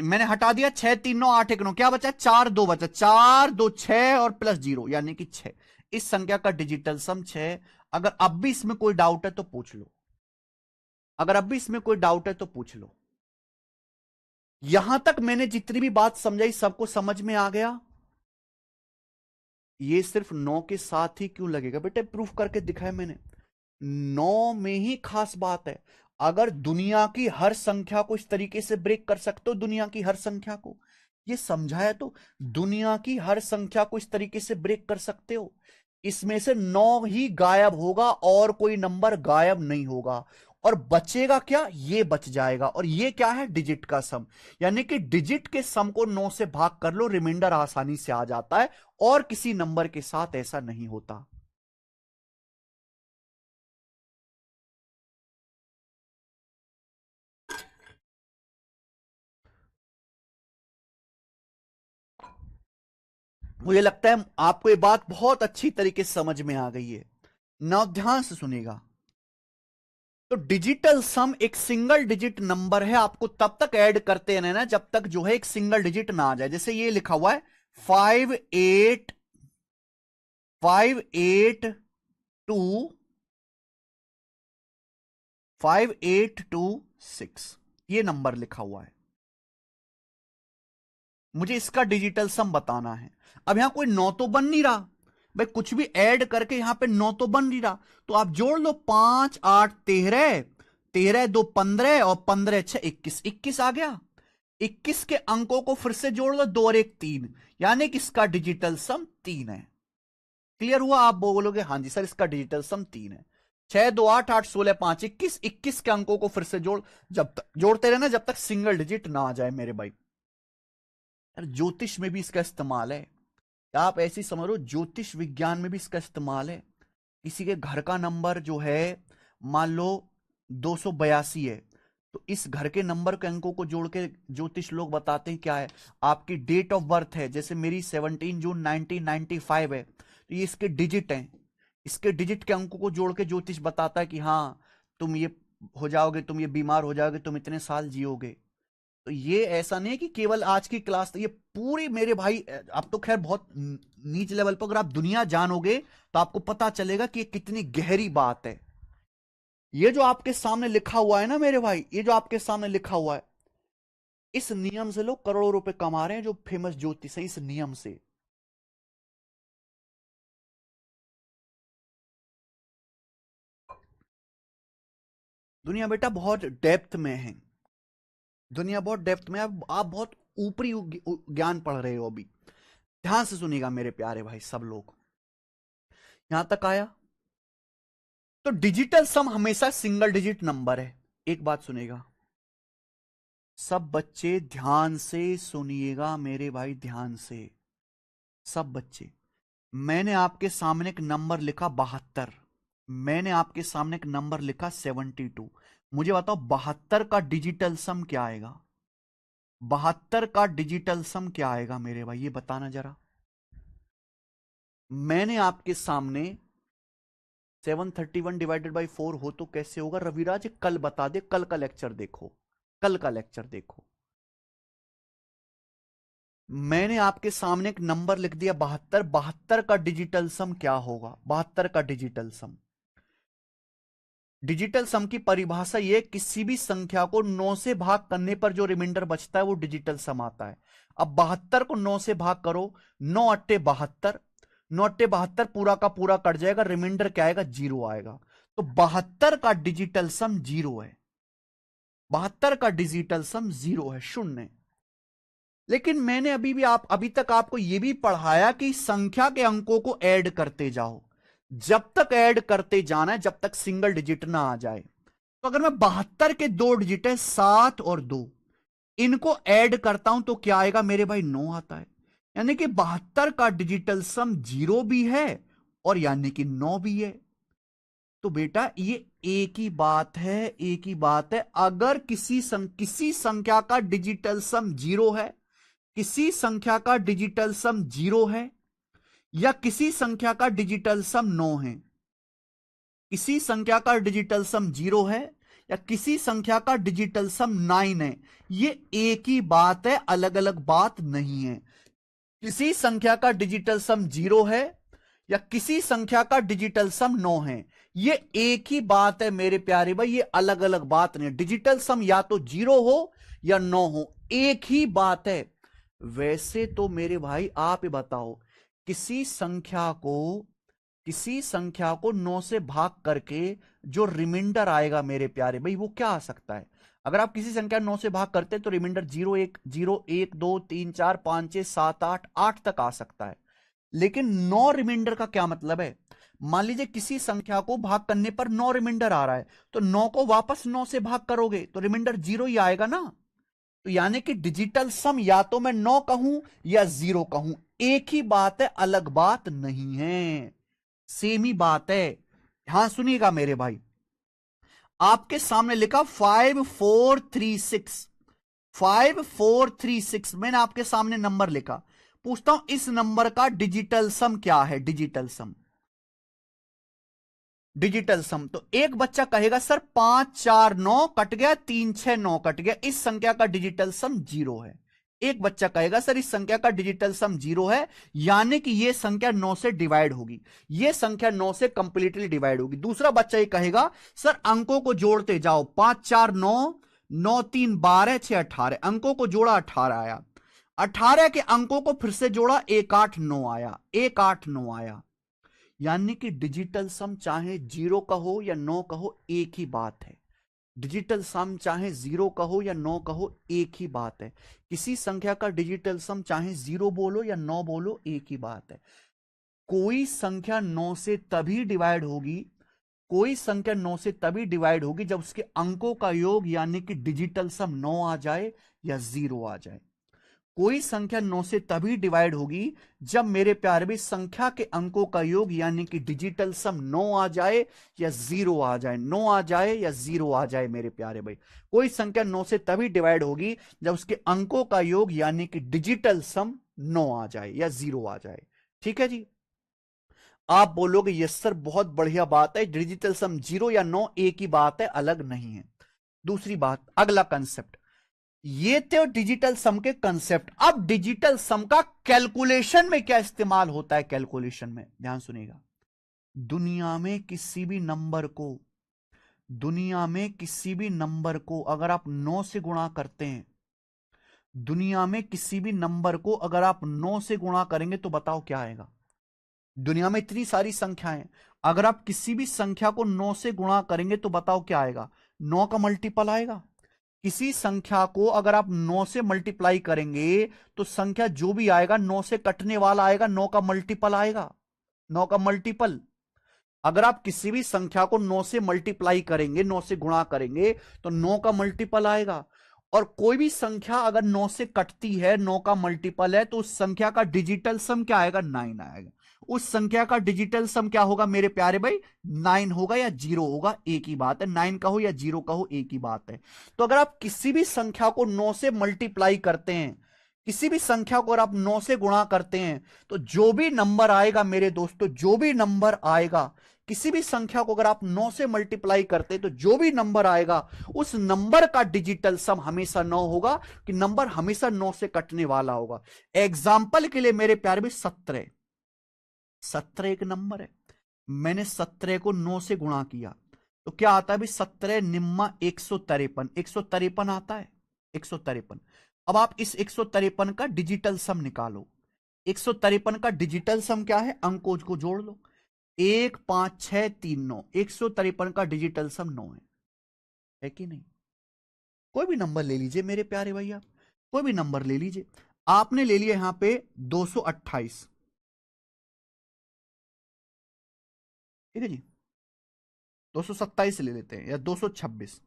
मैंने हटा दिया 6 3 9 8 1 9, क्या बचा? 4 2 बचा, 4 2 6 और प्लस 0 यानी कि 6। इस संख्या का डिजिटल सम 6। अगर अब भी इसमें कोई डाउट है तो पूछ लो, अगर अब भी इसमें कोई डाउट है तो पूछ लो। यहां तक मैंने जितनी भी बात समझाई सबको समझ में आ गया? ये सिर्फ 9 के साथ ही क्यों लगेगा बेटे? प्रूफ करके दिखाया मैंने। 9 में ही खास बात है। अगर दुनिया की हर संख्या को इस तरीके से ब्रेक कर सकते हो, दुनिया की हर संख्या को, ये समझाया तो, दुनिया की हर संख्या को इस तरीके से ब्रेक कर सकते हो, इसमें से 9 ही गायब होगा और कोई नंबर गायब नहीं होगा, और बचेगा क्या? ये बच जाएगा, और ये क्या है? डिजिट का सम। यानी कि डिजिट के सम को 9 से भाग कर लो, रिमाइंडर आसानी से आ जाता है, और किसी नंबर के साथ ऐसा नहीं होता। मुझे लगता है आपको ये बात बहुत अच्छी तरीके से समझ में आ गई है। ना ध्यान से सुनेगा, तो डिजिटल सम एक सिंगल डिजिट नंबर है, आपको तब तक ऐड करते रहना जब तक जो है एक सिंगल डिजिट ना आ जाए। जैसे ये लिखा हुआ है 5852 5826, ये नंबर लिखा हुआ है, मुझे इसका डिजिटल सम बताना है। अब यहां कोई 9 तो बन नहीं रहा भाई, कुछ भी ऐड करके यहां पे 9 तो बन नहीं रहा, तो आप जोड़ लो, 5 8 13, 13 2 15 और 15 6 21, 21 आ गया। 21 के अंकों को फिर से जोड़ लो, 2 और 1 3, यानी कि इसका डिजिटल सम 3 है। क्लियर हुआ? आप बोलोगे हाँ जी सर इसका डिजिटल सम 3 है। 6 2 8 8 16 5 21, 21 के अंकों को फिर से जोड़, जब तक जोड़ते रहना जब तक सिंगल डिजिट ना आ जाए मेरे भाई। यार ज्योतिष में भी इसका इस्तेमाल है, आप ऐसी समझो ज्योतिष विज्ञान में भी इसका इस्तेमाल है। किसी के घर का नंबर जो है मान लो 282 है, तो इस घर के नंबर के अंकों को जोड़ के ज्योतिष लोग बताते हैं क्या है, आपकी डेट ऑफ बर्थ है, जैसे मेरी 17 जून 1995 है, तो ये इसके डिजिट हैं, इसके डिजिट के अंकों को जोड़ के ज्योतिष बताता है कि हाँ तुम ये हो जाओगे, तुम ये बीमार हो जाओगे, तुम इतने साल जियोगे। तो ये ऐसा नहीं है कि केवल आज की क्लास, ये पूरी मेरे भाई, अब तो खैर बहुत नीच लेवल पर अगर आप दुनिया जानोगे तो आपको पता चलेगा कि ये कितनी गहरी बात है। ये जो आपके सामने लिखा हुआ है ना मेरे भाई, ये जो आपके सामने लिखा हुआ है, इस नियम से लोग करोड़ों रुपए कमा रहे हैं, जो फेमस ज्योतिष है, इस नियम से। दुनिया बेटा बहुत डेप्थ में है, दुनिया बहुत डेप्थ में। आप बहुत ऊपरी ज्ञान पढ़ रहे हो अभी। ध्यान से सुनिएगा मेरे प्यारे भाई सब लोग, यहां तक आया? तो डिजिटल सम हमेशा सिंगल डिजिट नंबर है। एक बात सुनिएगा सब बच्चे, ध्यान से सुनिएगा मेरे भाई, ध्यान से सब बच्चे। मैंने आपके सामने एक नंबर लिखा 72, मैंने आपके सामने एक नंबर लिखा 72। मुझे बताओ 72 का डिजिटल सम क्या आएगा? 72 का डिजिटल सम क्या आएगा मेरे भाई, ये बताना जरा। मैंने आपके सामने 731 डिवाइडेड बाई 4 हो तो कैसे होगा? रविराज कल बता दे, कल का लेक्चर देखो, कल का लेक्चर देखो। मैंने आपके सामने एक नंबर लिख दिया 72, 72 का डिजिटल सम क्या होगा? 72 का डिजिटल सम, डिजिटल सम की परिभाषा यह, किसी भी संख्या को 9 से भाग करने पर जो रिमाइंडर बचता है वो डिजिटल सम आता है। अब 72 को 9 से भाग करो, 9 अट्टे 72, 9 अट्टे 72 पूरा का पूरा कट जाएगा, रिमाइंडर क्या आएगा? 0 आएगा। तो 72 का डिजिटल सम 0 है, 72 का डिजिटल सम 0 है, शून्य। लेकिन मैंने अभी तक आपको यह भी पढ़ाया कि संख्या के अंकों को ऐड करते जाओ, जब तक ऐड करते जाना है जब तक सिंगल डिजिट ना आ जाए। तो अगर मैं 72 के 2 डिजिट है 7 और 2, इनको ऐड करता हूं तो क्या आएगा मेरे भाई? 9 आता है। यानी कि 72 का डिजिटल सम 0 भी है और यानी कि 9 भी है। तो बेटा ये एक ही बात है, एक ही बात है। अगर किसी संख्या का डिजिटल सम 0 है, किसी संख्या का डिजिटल सम 0 है, या किसी संख्या का डिजिटल सम 9 है, किसी संख्या का डिजिटल सम 0 है या किसी संख्या का डिजिटल सम 9 है, ये एक ही बात है, अलग अलग बात नहीं है। किसी संख्या का डिजिटल सम 0 है या किसी संख्या का डिजिटल सम 9 है, ये एक ही बात है मेरे प्यारे भाई, ये अलग अलग बात नहीं। डिजिटल सम या तो 0 हो या 9 हो, एक ही बात है। वैसे तो मेरे भाई आप ही बताओ, किसी संख्या को 9 से भाग करके जो रिमाइंडर आएगा मेरे प्यारे भाई, वो क्या आ सकता है? अगर आप किसी संख्या 9 से भाग करते हैं तो रिमाइंडर 0 1 0 1 2 3 4 5 6 7 8 8 तक आ सकता है। लेकिन 9 रिमाइंडर का क्या मतलब है? मान लीजिए किसी संख्या को भाग करने पर 9 रिमाइंडर आ रहा है, तो 9 को वापस 9 से भाग करोगे तो रिमाइंडर 0 ही आएगा ना। तो यानी कि डिजिटल सम या तो मैं 9 कहूं या 0 कहूं, एक ही बात है, अलग बात नहीं है, सेम ही बात है। यहां सुनिएगा मेरे भाई, आपके सामने लिखा 5436, 5436 मैंने आपके सामने नंबर लिखा। पूछता हूं इस नंबर का डिजिटल सम क्या है? डिजिटल सम, डिजिटल सम। तो एक बच्चा कहेगा सर 5 4 9 कट गया, 3 6 9 कट गया, इस संख्या का डिजिटल सम 0 है। एक बच्चा कहेगा सर इस संख्या का डिजिटल सम 0 है, यानी कि यह संख्या 9 से डिवाइड होगी, यह संख्या 9 से कंप्लीटली डिवाइड होगी। दूसरा बच्चा ये कहेगा सर अंकों को जोड़ते जाओ, 5 4 9, 9 3 12, 6 18, अंकों को जोड़ा 18 आया, 18 के अंकों को फिर से जोड़ा 189 आया, 189 आया। यानी कि डिजिटल सम चाहे 0 का हो या 9 का हो, एक ही बात है। डिजिटल सम चाहे 0 कहो या 9 कहो एक ही बात है। किसी संख्या का डिजिटल सम चाहे 0 बोलो या 9 बोलो एक ही बात है। कोई संख्या 9 से तभी डिवाइड होगी, कोई संख्या 9 से तभी डिवाइड होगी जब उसके अंकों का योग यानी कि डिजिटल सम 9 आ जाए या 0 आ जाए। कोई संख्या 9 से तभी डिवाइड होगी जब मेरे प्यारे भी संख्या के अंकों का योग यानी कि डिजिटल सम 9 आ जाए या 0 आ जाए, 9 आ जाए या 0 आ जाए मेरे प्यारे भाई। कोई संख्या 9 से तभी डिवाइड होगी जब उसके अंकों का योग यानी कि डिजिटल सम 9 आ जाए या 0 आ जाए। ठीक है जी, आप बोलोगे यस सर बहुत बढ़िया बात है, डिजिटल सम 0 या 9 एक ही बात है, अलग नहीं है। दूसरी बात, अगला कंसेप्ट, ये थे डिजिटल सम के कंसेप्ट। अब डिजिटल सम का कैलकुलेशन में क्या इस्तेमाल होता है? कैलकुलेशन में ध्यान सुनिएगा, दुनिया में किसी भी नंबर को, दुनिया में किसी भी नंबर को अगर आप 9 से गुणा करते हैं, दुनिया में किसी भी नंबर को अगर आप 9 से गुणा करेंगे तो बताओ क्या आएगा? दुनिया में इतनी सारी संख्याएं, अगर आप किसी भी संख्या को 9 से गुणा करेंगे तो बताओ क्या आएगा? 9 का मल्टीपल आएगा। किसी संख्या को अगर आप 9 से मल्टीप्लाई करेंगे तो संख्या जो भी आएगा 9 से कटने वाला आएगा, 9 का मल्टीपल आएगा, 9 का मल्टीपल। अगर आप किसी भी संख्या को 9 से मल्टीप्लाई करेंगे, 9 से गुणा करेंगे तो 9 का मल्टीपल आएगा। और कोई भी संख्या अगर 9 से कटती है, 9 का मल्टीपल है, तो उस संख्या का डिजिटल सम क्या आएगा? 9 आएगा। उस संख्या का डिजिटल सम क्या होगा मेरे प्यारे भाई? 9 होगा या 0 होगा, एक ही बात है। 9 कहो या 0 कहो एक ही बात है। तो अगर आप किसी भी संख्या को 9 से मल्टीप्लाई करते हैं, किसी भी संख्या को अगर आप 9 से गुणा करते हैं तो जो भी नंबर आएगा मेरे दोस्तों, जो भी नंबर आएगा, किसी भी संख्या को अगर आप 9 से मल्टीप्लाई करते हैं तो जो भी नंबर आएगा उस नंबर का डिजिटल सम हमेशा 9 होगा, कि नंबर हमेशा 9 से कटने वाला होगा। एग्जाम्पल के लिए मेरे प्यारे भी 17, 17 एक नंबर है, मैंने 17 को 9 से गुणा किया तो क्या आता है भी? 17 निम्मा 153, 153 आता है, 153। अब आप इस 153 का डिजिटल सम निकालो। 153 का डिजिटल सम क्या है? अंकों को जोड़ लो, 1 5 6 3 9। 153 का डिजिटल सम 9 है कि नहीं? कोई भी नंबर ले लीजिए मेरे प्यारे भैया, कोई भी नंबर ले लीजिए। आपने ले लिया यहां पे 228, ठीक है जी, 227 ले लेते हैं या 226।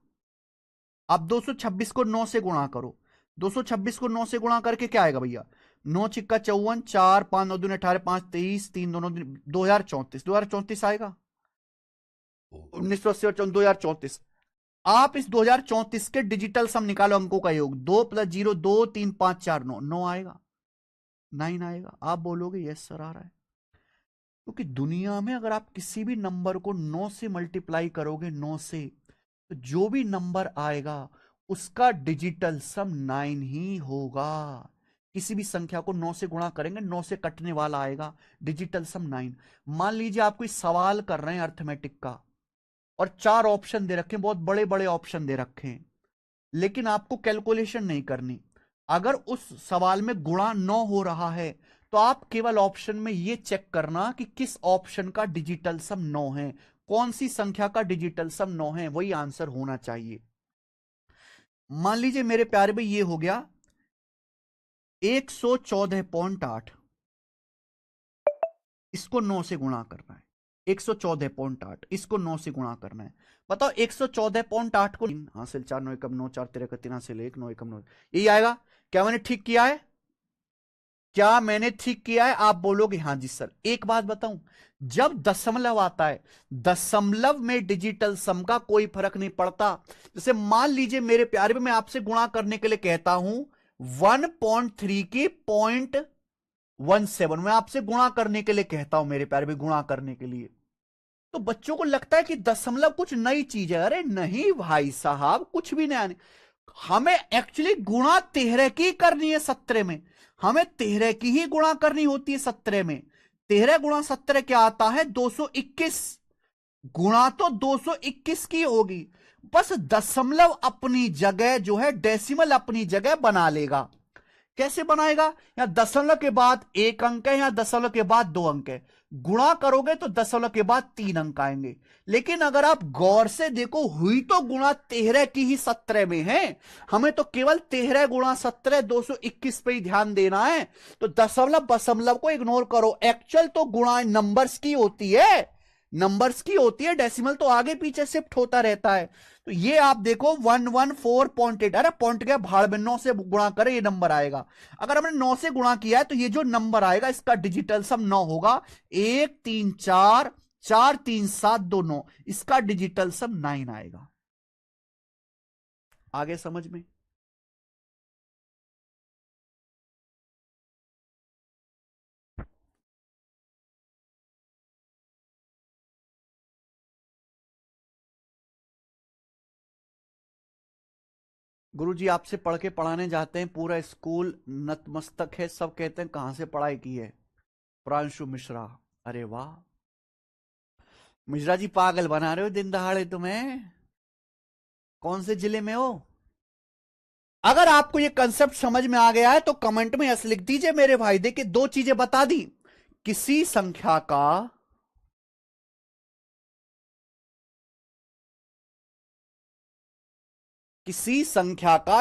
अब 226 को 9 से गुणा करो, 226 को 9 से गुणा करके क्या आएगा भैया? 9 छिक्का 54, 4 5 9 दूनी 18, 5 23, 3 दोनों 2034, 2034 आएगा। 1980 और 2034। आप इस 2034 के डिजिटल सम निकालो, अंकों का योग 2 + 0 2 3 5 4 9, 9 आएगा, 9 आएगा। आप बोलोगे यस सर आ रहा है, क्योंकि दुनिया में अगर आप किसी भी नंबर को 9 से मल्टीप्लाई करोगे, 9 से, तो जो भी नंबर आएगा उसका डिजिटल सम 9 ही होगा। किसी भी संख्या को 9 से गुणा करेंगे, 9 से कटने वाला आएगा, डिजिटल सम 9। मान लीजिए आप कोई सवाल कर रहे हैं अर्थमेटिक का और 4 ऑप्शन दे रखे हैं, बहुत बड़े बड़े ऑप्शन दे रखे हैं, लेकिन आपको कैलकुलेशन नहीं करनी। अगर उस सवाल में गुणा 9 हो रहा है तो आप केवल ऑप्शन में यह चेक करना कि किस ऑप्शन का डिजिटल सम 9 है, कौन सी संख्या का डिजिटल सम 9 है, वही आंसर होना चाहिए। मान लीजिए मेरे प्यारे भाई ये हो गया 114.8, इसको 9 से गुणा करना है। 114.8 इसको 9 से गुणा करना है। बताओ 114.8 को हासिल 4 9 एकम 9 4 13 3 हासिल 1 9 एकम 9, यही आएगा। क्या मैंने ठीक किया है? क्या मैंने ठीक किया है? आप बोलोगे हां जी सर। एक बात बताऊं, जब दशमलव आता है, दशमलव में डिजिटल सम का कोई फर्क नहीं पड़ता। जैसे मान लीजिए मेरे प्यारे में मैं आपसे गुणा करने के लिए कहता हूं 1.3 की 0.17, मैं आपसे गुणा करने के लिए कहता हूं मेरे प्यारे में, गुणा करने के लिए, तो बच्चों को लगता है कि दशमलव कुछ नई चीज है। अरे नहीं भाई साहब, कुछ भी नहीं। हमें एक्चुअली गुणा 13 की करनी है 17 में, हमें 13 की ही गुणा करनी होती है 17 में। 13 गुणा 17 क्या आता है? 221। गुणा तो 221 की होगी, बस दशमलव अपनी जगह जो है, डेसिमल अपनी जगह बना लेगा। कैसे बनाएगा? यहां दशमलव के बाद एक अंक है, यहां दशमलव के बाद दो अंक है, गुणा करोगे तो दशमलव के बाद तीन अंक आएंगे। लेकिन अगर आप गौर से देखो, हुई तो गुणा 13 की ही 17 में है, हमें तो केवल 13 गुणा 17 221 पे ही ध्यान देना है। तो दशमलव दशमलव को इग्नोर करो, एक्चुअल तो गुणा नंबर्स की होती है, नंबर्स की होती है, डेसिमल तो आगे पीछे शिफ्ट होता रहता है। तो ये आप देखो 114.8, अरे पॉइंट गया भाड़ में, 9 से गुणा करें ये नंबर आएगा। अगर हमने 9 से गुणा किया है तो ये जो नंबर आएगा इसका डिजिटल सम 9 होगा। 1 3 4 4 3 7 2 9, इसका डिजिटल सम 9 आएगा। आगे समझ में? गुरुजी आपसे पढ़ के पढ़ाने जाते हैं, पूरा स्कूल नतमस्तक है, सब कहते हैं कहां से पढ़ाई की है? प्रांशु मिश्रा। अरे वाह मिश्रा जी, पागल बना रहे हो दिन दहाड़े तुम्हें। कौन से जिले में हो? अगर आपको ये कंसेप्ट समझ में आ गया है तो कमेंट में यस लिख दीजिए मेरे भाई। देखिए दो चीजें बता दी, किसी संख्या का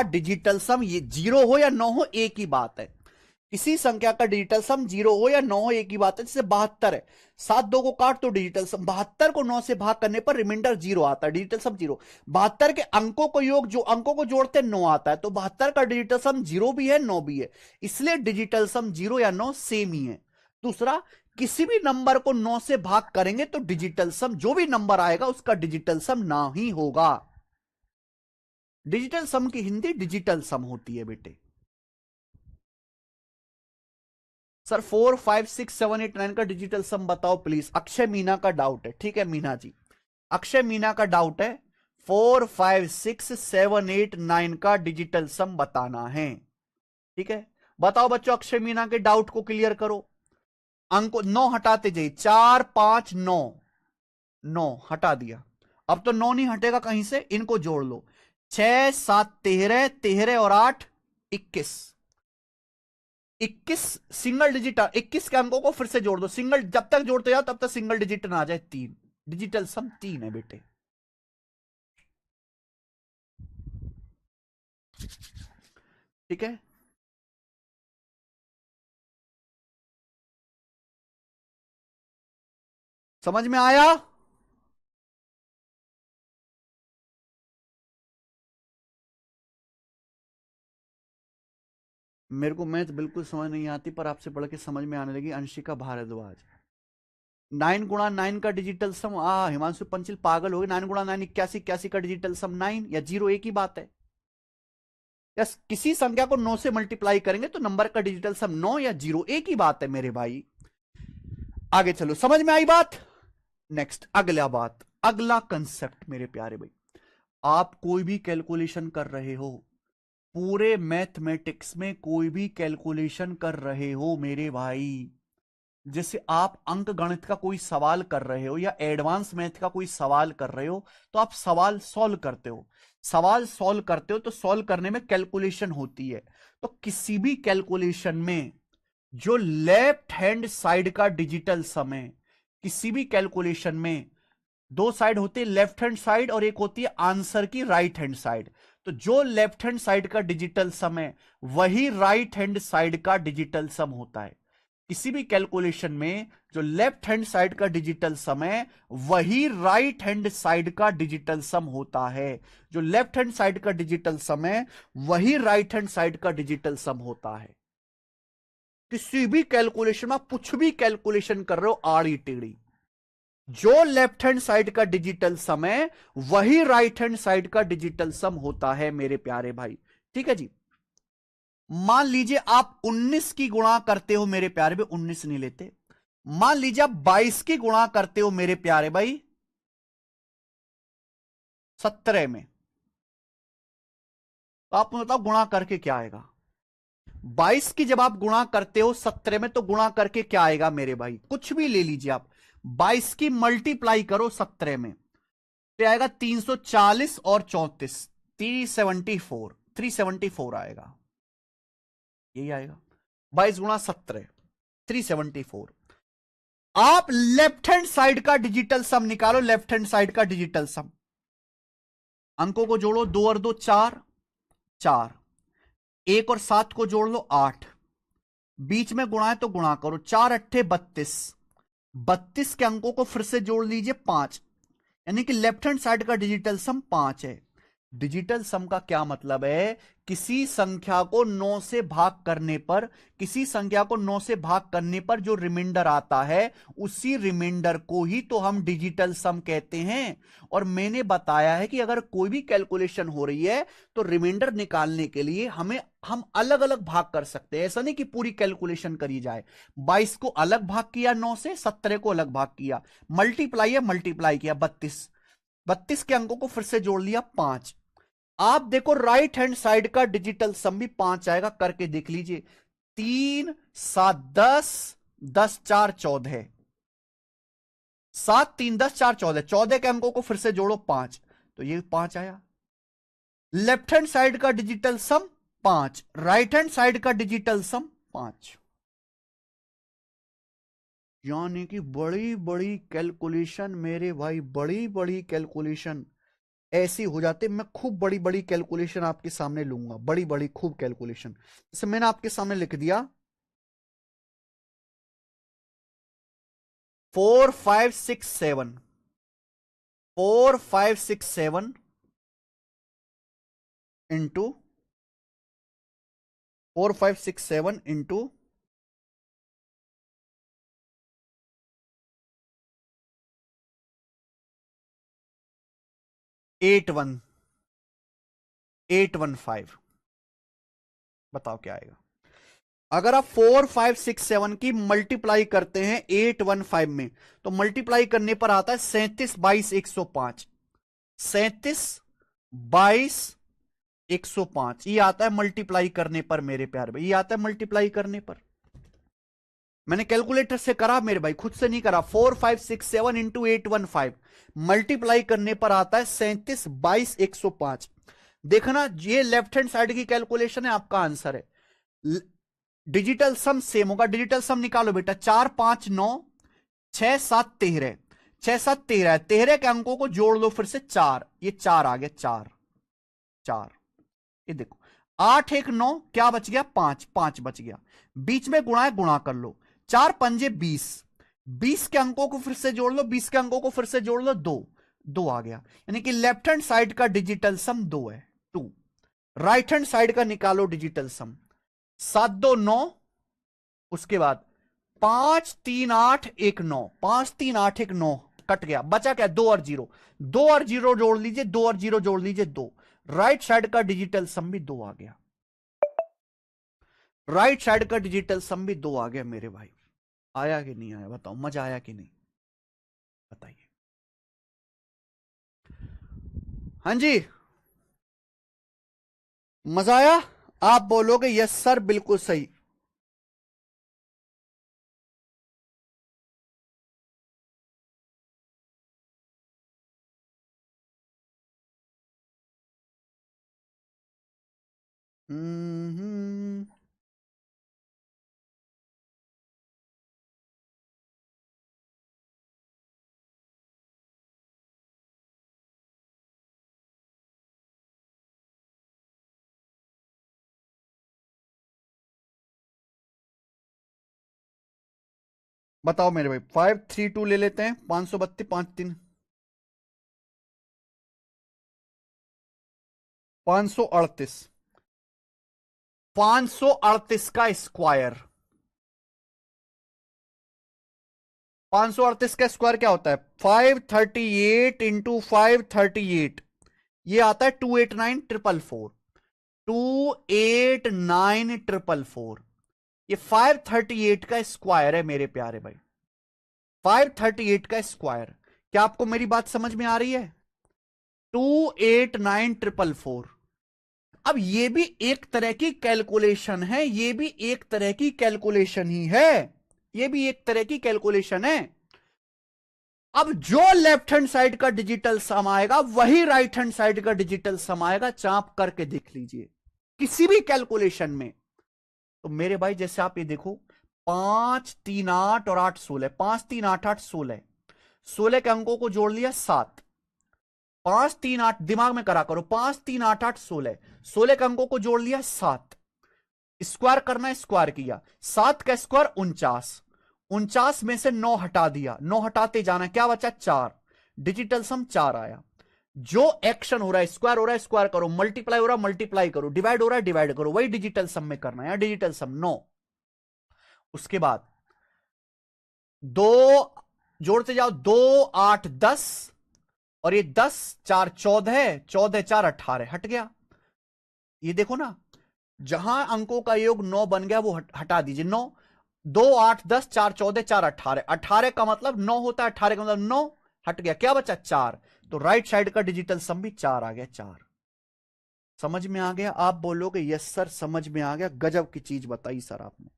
डिजिटल सम, ये जीरो हो या नौ हो एक ही बात है। किसी संख्या का डिजिटल सम जीरो हो या नौ हो एक ही बात है। जैसे 72 है, 7 दो को काट तो डिजिटल सम 72 को 9 से भाग करने पर रिमाइंडर जीरो आता है, डिजिटल सम जीरो। 72 के अंकों को योग, जो अंकों को जोड़ते 9 आता है, तो 72 का डिजिटल सम जीरो भी है 9 भी है, इसलिए डिजिटल सम जीरो या 9 सेम ही है। दूसरा, किसी भी नंबर को 9 से भाग करेंगे तो डिजिटल सम, जो भी नंबर आएगा उसका डिजिटल सम ना ही होगा। डिजिटल सम की हिंदी डिजिटल सम होती है बेटे। सर 4 5 6 7 8 9 का डिजिटल सम बताओ प्लीज। अक्षय मीना का डाउट है, ठीक है मीना जी, अक्षय मीना का डाउट है, 4 5 6 7 8 9 का डिजिटल सम बताना है। ठीक है, बताओ बच्चों, अक्षय मीना के डाउट को क्लियर करो। अंक 9 हटाते जाइए, 4 5 9, 9 हटा दिया। अब तो 9 नहीं हटेगा कहीं से, इनको जोड़ लो। 6 7 13, 13 और 8 21, 21 सिंगल डिजिट, 21 के अंकों को फिर से जोड़ दो, सिंगल जब तक जोड़ते जाओ तब तक सिंगल डिजिट ना आ जाए, 3, डिजिटल सम 3 है बेटे। ठीक है, समझ में आया? मेरे को मैथ बिल्कुल समझ नहीं आती, पर आपसे पढ़ के समझ में आने लगी। अंशिका भारद्वाज, 9 गुणा 9 का डिजिटल सम, हिमांशु पंचिल पागल हो गए, 9 गुणा 9 81, 81 का डिजिटल सम 9 या 0 एक ही बात है। यस, किसी संख्या को 9 से मल्टीप्लाई करेंगे तो नंबर का डिजिटल सम 9 या 0 एक ही बात है मेरे भाई। आगे चलो, समझ में आई बात? नेक्स्ट, अगला बात, अगला कंसेप्ट मेरे प्यारे भाई, आप कोई भी कैलकुलेशन कर रहे हो, पूरे मैथमेटिक्स में कोई भी कैलकुलेशन कर रहे हो मेरे भाई, जैसे आप अंक गणित का कोई सवाल कर रहे हो या एडवांस मैथ का कोई सवाल कर रहे हो, तो आप सवाल सॉल्व करते हो, सवाल सॉल्व करते हो तो सॉल्व करने में कैलकुलेशन होती है। तो किसी भी कैलकुलेशन में जो लेफ्ट हैंड साइड का डिजिटल सम है, किसी भी कैलकुलेशन में दो साइड होती है, लेफ्ट हैंड साइड और एक होती है आंसर की राइट हैंड साइड। तो जो लेफ्ट हैंड साइड का डिजिटल सम है वही राइट हैंड साइड का डिजिटल सम होता है। किसी भी कैलकुलेशन में जो लेफ्ट हैंड साइड का डिजिटल सम है वही राइट हैंड साइड का डिजिटल सम होता है। जो लेफ्ट हैंड साइड का डिजिटल सम है वही राइट हैंड साइड का डिजिटल सम होता है। किसी भी कैलकुलेशन में आप कुछ भी कैलकुलेशन कर रहे हो आड़ी टेढ़ी, जो लेफ्ट हैंड साइड का डिजिटल सम है वही राइट हैंड साइड का डिजिटल सम होता है मेरे प्यारे भाई। ठीक है जी, मान लीजिए आप 19 की गुणा करते हो मेरे प्यारे भाई, 19 नहीं लेते, मान लीजिए आप 22 की गुणा करते हो मेरे प्यारे भाई 17 में, तो आप बताओ गुणा करके क्या आएगा? 22 की जब आप गुणा करते हो 17 में तो गुणा करके क्या आएगा मेरे भाई? कुछ भी ले लीजिए आप, 22 की मल्टीप्लाई करो 17 में तो आएगा 340 और 34, 374 आएगा। यही आएगा 22 गुणा 17 374। आप लेफ्ट हैंड साइड का डिजिटल सम निकालो, लेफ्ट हैंड साइड का डिजिटल सम। अंकों को जोड़ो, 2 और 2 4, 4, 1 और 7 को जोड़ लो 8, बीच में गुणा है तो गुणा करो, 4 अट्ठे 32, 32 के अंकों को फिर से जोड़ लीजिए 5, यानी कि लेफ्ट हैंड साइड का डिजिटल सम 5 है। डिजिटल सम का क्या मतलब है? किसी संख्या को 9 से भाग करने पर, किसी संख्या को 9 से भाग करने पर जो रिमाइंडर आता है, उसी रिमाइंडर को ही तो हम डिजिटल सम कहते हैं। और मैंने बताया है कि अगर कोई भी कैलकुलेशन हो रही है तो रिमाइंडर निकालने के लिए हम अलग अलग भाग कर सकते हैं। ऐसा नहीं कि पूरी कैलकुलेशन करी जाए। 22 को अलग भाग किया 9 से, 17 को अलग भाग किया, मल्टीप्लाई किया 32, 32 के अंकों को फिर से जोड़ लिया 5। आप देखो राइट हैंड साइड का डिजिटल सम भी 5 आएगा, करके देख लीजिए। 3 7 10, 10 4 14, 7 3 10 4 14, 14 के अंकों को फिर से जोड़ो 5, तो ये 5 आया। लेफ्ट हैंड साइड का डिजिटल सम 5, राइट हैंड साइड का डिजिटल सम 5। यानी कि बड़ी बड़ी कैलकुलेशन मेरे भाई, बड़ी बड़ी कैलकुलेशन ऐसी हो जाती। मैं खूब बड़ी बड़ी कैलकुलेशन आपके सामने लूंगा, बड़ी बड़ी खूब कैलकुलेशन। जैसे मैंने आपके सामने लिख दिया 4 5 6 7, 4 5 6 7 इंटू 4 5 6 7 इंटू 815। बताओ क्या आएगा? अगर आप 4 5 6 7 की मल्टीप्लाई करते हैं 815 में, तो मल्टीप्लाई करने पर आता है 37 22 105, 37 22 105। ये आता है मल्टीप्लाई करने पर मेरे प्यारे भाई, ये आता है मल्टीप्लाई करने पर। मैंने कैलकुलेटर से करा मेरे भाई, खुद से नहीं करा। 4 5 6 7 इंटू 815 मल्टीप्लाई करने पर आता है 37 22 105। देखना, ये लेफ्ट हैंड साइड की कैलकुलेशन है, आपका आंसर है। डिजिटल सम सेम होगा, डिजिटल सम निकालो बेटा। 4 5 9, 6 7 13, 6 7 13 है, 13 के अंकों को जोड़ लो फिर से 4, ये 4 आ गया, 4 4। ये देखो 8 1 9, क्या बच गया? 5, 5 बच गया। बीच में गुणा है, गुणा कर लो, 4 पंजे 20, 20 के अंकों को फिर से जोड़ लो, 20 के अंकों को फिर से जोड़ लो, 2, 2 आ गया। यानी कि लेफ्ट हैंड साइड का डिजिटल सम 2 है, 2। राइट हैंड साइड का निकालो डिजिटल सम। 7 2 9, उसके बाद 5 3 8 1 9, 5 3 8 1 9 कट गया, बचा क्या? 2 और 0, 2 और 0 जोड़ लीजिए, 2 और 0 जोड़ लीजिए 2। राइट साइड का डिजिटल सम भी 2 आ गया, राइट साइड का डिजिटल सम भी 2 आ गया मेरे भाई। आया कि नहीं आया? बताओ, मजा आया कि नहीं? बताइए। हाँ जी, मजा आया? आप बोलोगे यस सर, बिल्कुल सही। हम्म, बताओ मेरे भाई। 5 3 2 ले लेते हैं, 532 5 3 538, 538 का स्क्वायर। 538 का स्क्वायर क्या होता है? 538 इंटू 538, ये आता है 289444, 289444। ये 538 का स्क्वायर है मेरे प्यारे भाई, 538 का स्क्वायर। क्या आपको मेरी बात समझ में आ रही है? 289444। अब ये भी एक तरह की कैलकुलेशन है, ये भी एक तरह की कैलकुलेशन ही है, ये भी एक तरह की कैलकुलेशन है। अब जो लेफ्ट हैंड साइड का डिजिटल सम आएगा वही राइट हैंड साइड का डिजिटल सम आएगा। चाप करके देख लीजिए किसी भी कैलकुलेशन में। तो मेरे भाई जैसे आप ये देखो 5 3 8 और 8 16, 5 3 8 8 16, 16 के अंकों को जोड़ लिया 7, 5 3 8 दिमाग में करा करो, 5 3 8 8 16, 16 के अंकों को जोड़ लिया 7, स्क्वायर करना है स्क्वायर किया, 7 का स्क्वायर 49, 49 में से 9 हटा दिया, 9 हटाते जाना, क्या बचा 4, डिजिटल सम 4 आया। जो एक्शन हो रहा है स्क्वायर हो रहा है स्क्वायर करो, मल्टीप्लाई हो रहा है मल्टीप्लाई करो, डिवाइड हो रहा है डिवाइड करो, वही डिजिटल सम में करना है, डिजिटल सम 9। उसके बाद 2 जोड़ते जाओ, 2 8 10 और ये 10 4 14, 14 4 18 हट गया। ये देखो ना, जहां अंकों का योग 9 बन गया वो हटा दीजिए, 9 2 8 10 4 14 4 18, 18 का मतलब 9 होता है, 18 का मतलब 9 हट गया, क्या बचा 4। तो राइट साइड का डिजिटल सम भी 4 आ गया, 4। समझ में आ गया? आप बोलोगे यस सर समझ में आ गया, गजब की चीज बताई सर आपने,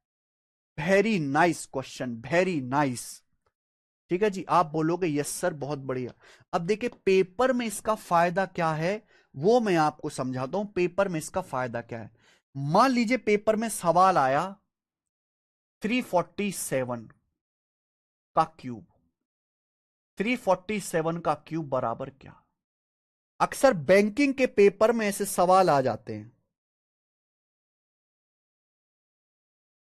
very nice question, very nice. ठीक है जी, आप बोलोगे यस सर बहुत बढ़िया। अब देखिए पेपर में इसका फायदा क्या है वो मैं आपको समझाता हूं, पेपर में इसका फायदा क्या है। मान लीजिए पेपर में सवाल आया 347 का क्यूब, 347 का क्यूब बराबर क्या। अक्सर बैंकिंग के पेपर में ऐसे सवाल आ जाते हैं